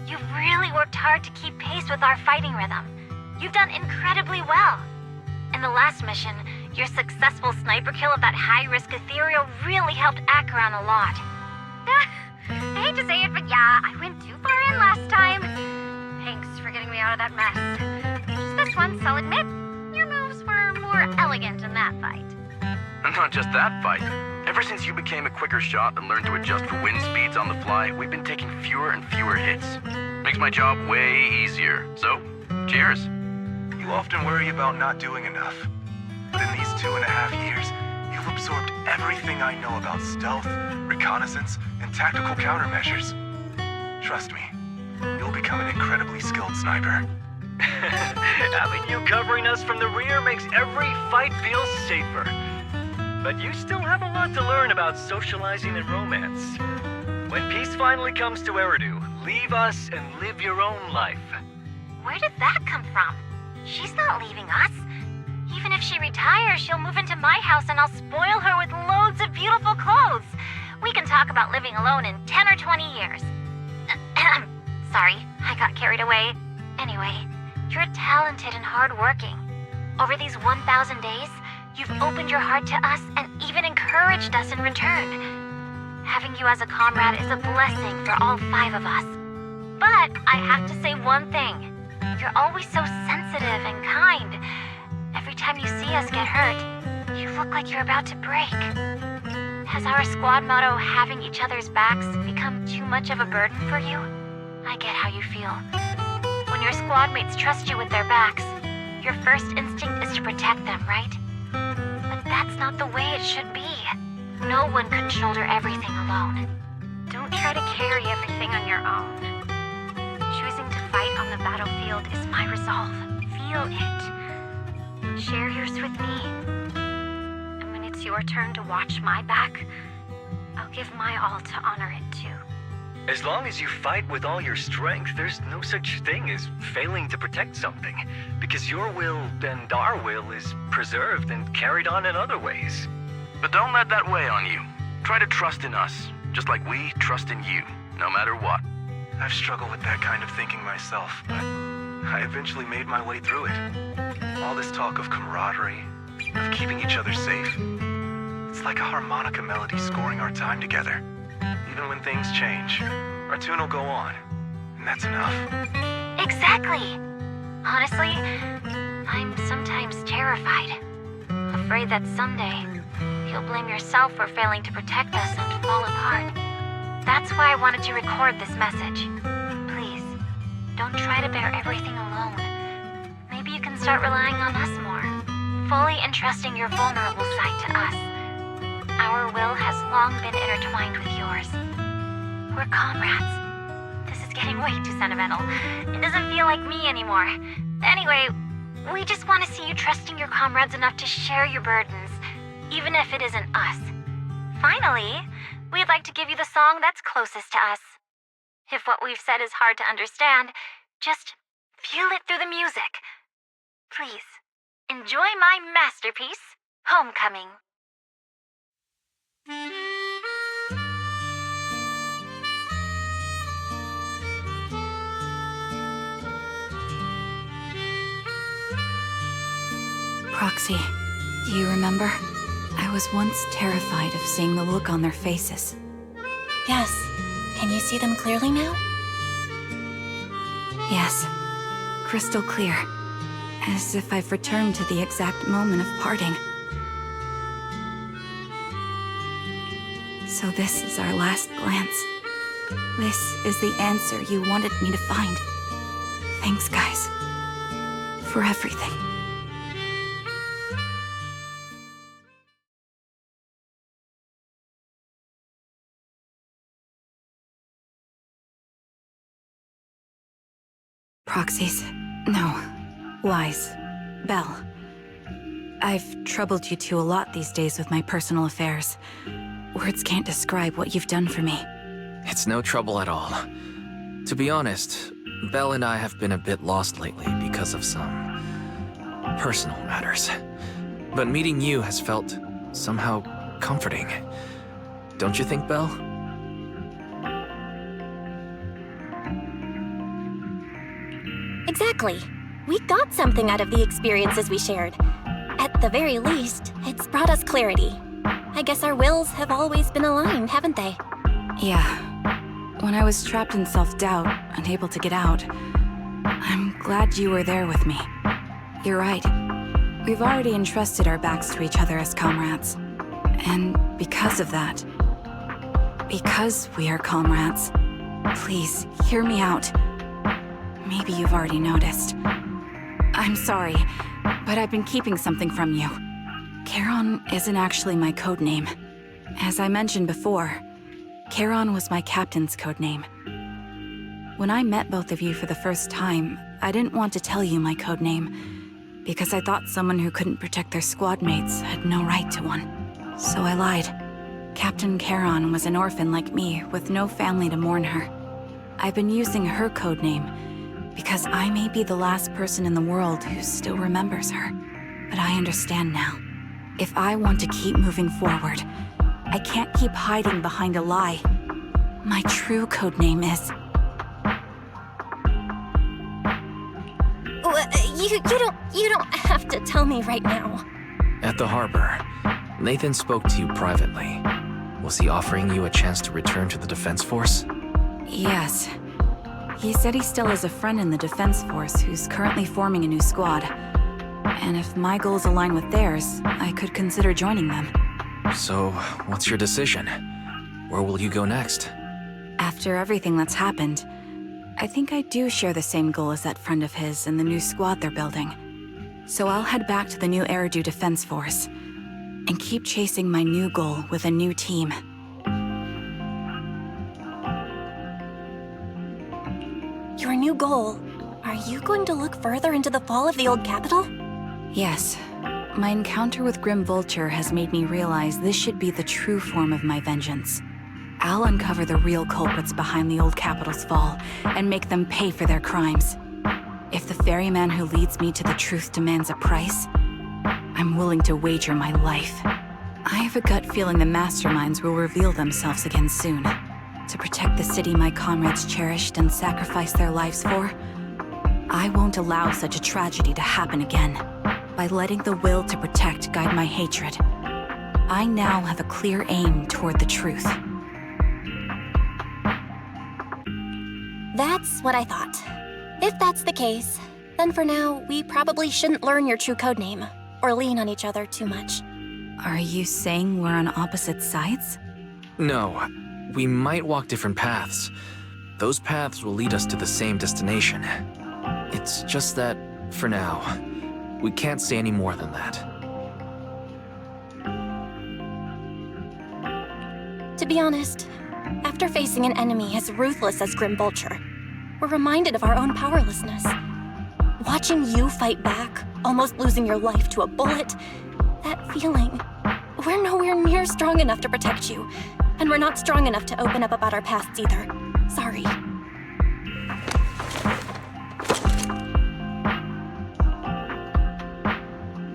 you've really worked hard to keep pace with our fighting rhythm. You've done incredibly well. In the last mission, your successful sniper kill of that high-risk ethereal really helped Acheron a lot. I hate to say it, but yeah, I went too far in last time. Thanks for getting me out of that mess. Just this once, I'll admit, your moves were more elegant in that fight. And not just that fight. Ever since you became a quicker shot and learned to adjust for wind speeds on the fly, we've been taking fewer and fewer hits. Makes my job way easier. So, cheers. You often worry about not doing enough. But in these 2.5 years, you've absorbed everything I know about stealth, reconnaissance, and tactical countermeasures. Trust me, you'll become an incredibly skilled sniper. Having you covering us from the rear makes every fight feel safer. But you still have a lot to learn about socializing and romance. When peace finally comes to Eridu, leave us and live your own life. Where did that come from? She's not leaving us. Even if she retires, she'll move into my house and I'll spoil her with loads of beautiful clothes. We can talk about living alone in 10 or 20 years. Sorry, I got carried away. Anyway, you're talented and hardworking. Over these 1,000 days, you've opened your heart to us and even encouraged us in return. Having you as a comrade is a blessing for all 5 of us. But I have to say one thing. You're always so sensitive and kind. Every time you see us get hurt, you look like you're about to break. Has our squad motto, having each other's backs, become too much of a burden for you? I get how you feel. When your squad mates trust you with their backs, your first instinct is to protect them, right? But that's not the way it should be. No one can shoulder everything alone. Don't try to carry everything on your own. Choosing to fight on the battlefield is my resolve. Feel it. Share yours with me. And when it's your turn to watch my back, I'll give my all to honor it too. As long as you fight with all your strength, there's no such thing as failing to protect something, because your will and our will is preserved and carried on in other ways. But don't let that weigh on you. Try to trust in us, just like we trust in you, no matter what. I've struggled with that kind of thinking myself, but I eventually made my way through it. All this talk of camaraderie, of keeping each other safe, it's like a harmonica melody scoring our time together. Even when things change, our tune will go on, and that's enough. Exactly! Honestly, I'm sometimes terrified. Afraid that someday, you'll blame yourself for failing to protect us and fall apart. That's why I wanted to record this message. Please, don't try to bear everything alone. Maybe you can start relying on us more, fully entrusting your vulnerable side to us. Our will has long been intertwined with yours. We're comrades. This is getting way too sentimental. It doesn't feel like me anymore. Anyway, we just want to see you trusting your comrades enough to share your burdens, even if it isn't us. Finally, we'd like to give you the song that's closest to us. If what we've said is hard to understand, just feel it through the music. Please, enjoy my masterpiece, Homecoming. Proxy, do you remember? I was once terrified of seeing the look on their faces. Yes. Can you see them clearly now? Yes. Crystal clear. As if I've returned to the exact moment of parting. So this is our last glance. This is the answer you wanted me to find. Thanks, guys. For everything. Proxies. No. Lies. Belle. I've troubled you two a lot these days with my personal affairs. Words can't describe what you've done for me. It's no trouble at all. To be honest, Belle and I have been a bit lost lately because of some personal matters. But meeting you has felt somehow comforting. Don't you think, Belle? Exactly. We got something out of the experiences we shared. At the very least, it's brought us clarity. I guess our wills have always been aligned, haven't they? Yeah. When I was trapped in self-doubt, unable to get out, I'm glad you were there with me. You're right. We've already entrusted our backs to each other as comrades. And because of that, because we are comrades, please, hear me out. Maybe you've already noticed. I'm sorry, but I've been keeping something from you. Charon isn't actually my code name. As I mentioned before, Charon was my captain's code name. When I met both of you for the first time, I didn't want to tell you my code name, because I thought someone who couldn't protect their squad mates had no right to one. So I lied. Captain Charon was an orphan like me, with no family to mourn her. I've been using her codename because I may be the last person in the world who still remembers her. But I understand now. If I want to keep moving forward, I can't keep hiding behind a lie. My true codename is... You don't have to tell me right now. At the harbor, Nathan spoke to you privately. Was he offering you a chance to return to the Defense Force? Yes. He said he still has a friend in the Defense Force who's currently forming a new squad. And if my goals align with theirs, I could consider joining them. So, what's your decision? Where will you go next? After everything that's happened, I think I do share the same goal as that friend of his and the new squad they're building. So I'll head back to the new Eridu Defense Force and keep chasing my new goal with a new team. Your new goal? Are you going to look further into the fall of the old capital? Yes. My encounter with Grim Vulture has made me realize this should be the true form of my vengeance. I'll uncover the real culprits behind the old capital's fall and make them pay for their crimes. If the ferryman who leads me to the truth demands a price, I'm willing to wager my life. I have a gut feeling the masterminds will reveal themselves again soon. To protect the city my comrades cherished and sacrificed their lives for, I won't allow such a tragedy to happen again. By letting the will to protect guide my hatred, I now have a clear aim toward the truth. That's what I thought. If that's the case, then for now, we probably shouldn't learn your true codename, or lean on each other too much. Are you saying we're on opposite sides? No. We might walk different paths. Those paths will lead us to the same destination. It's just that, for now, we can't say any more than that. To be honest, after facing an enemy as ruthless as Grim Vulture, we're reminded of our own powerlessness. Watching you fight back, almost losing your life to a bullet, that feeling, we're nowhere near strong enough to protect you, and we're not strong enough to open up about our pasts either. Sorry.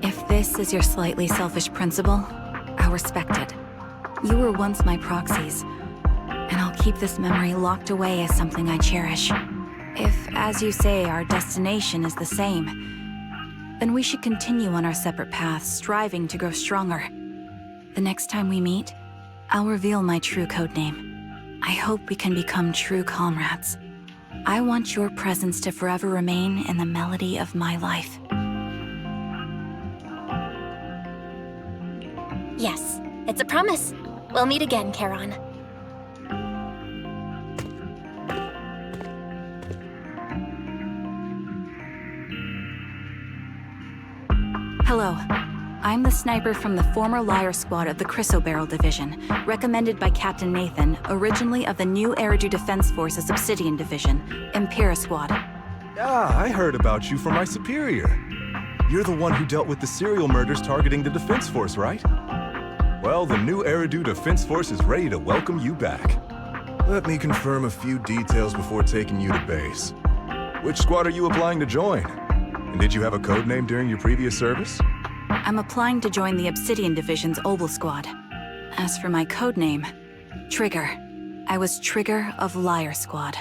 If this is your slightly selfish principle, I'll respect it. You were once my proxies, and I'll keep this memory locked away as something I cherish. If, as you say, our destination is the same, then we should continue on our separate paths, striving to grow stronger. The next time we meet, I'll reveal my true codename. I hope we can become true comrades. I want your presence to forever remain in the melody of my life. Yes, it's a promise. We'll meet again, Charon. Hello. I'm the sniper from the former Liar Squad of the Chrysoberyl Division, recommended by Captain Nathan, originally of the new Eridu Defense Force's Obsidian Division, Impera Squad. Ah, I heard about you from my superior. You're the one who dealt with the serial murders targeting the Defense Force, right? Well, the new Eridu Defense Force is ready to welcome you back. Let me confirm a few details before taking you to base. Which squad are you applying to join? And did you have a codename during your previous service? I'm applying to join the Obsidian Division's Obel Squad. As for my codename, Trigger. I was Trigger of Liar Squad.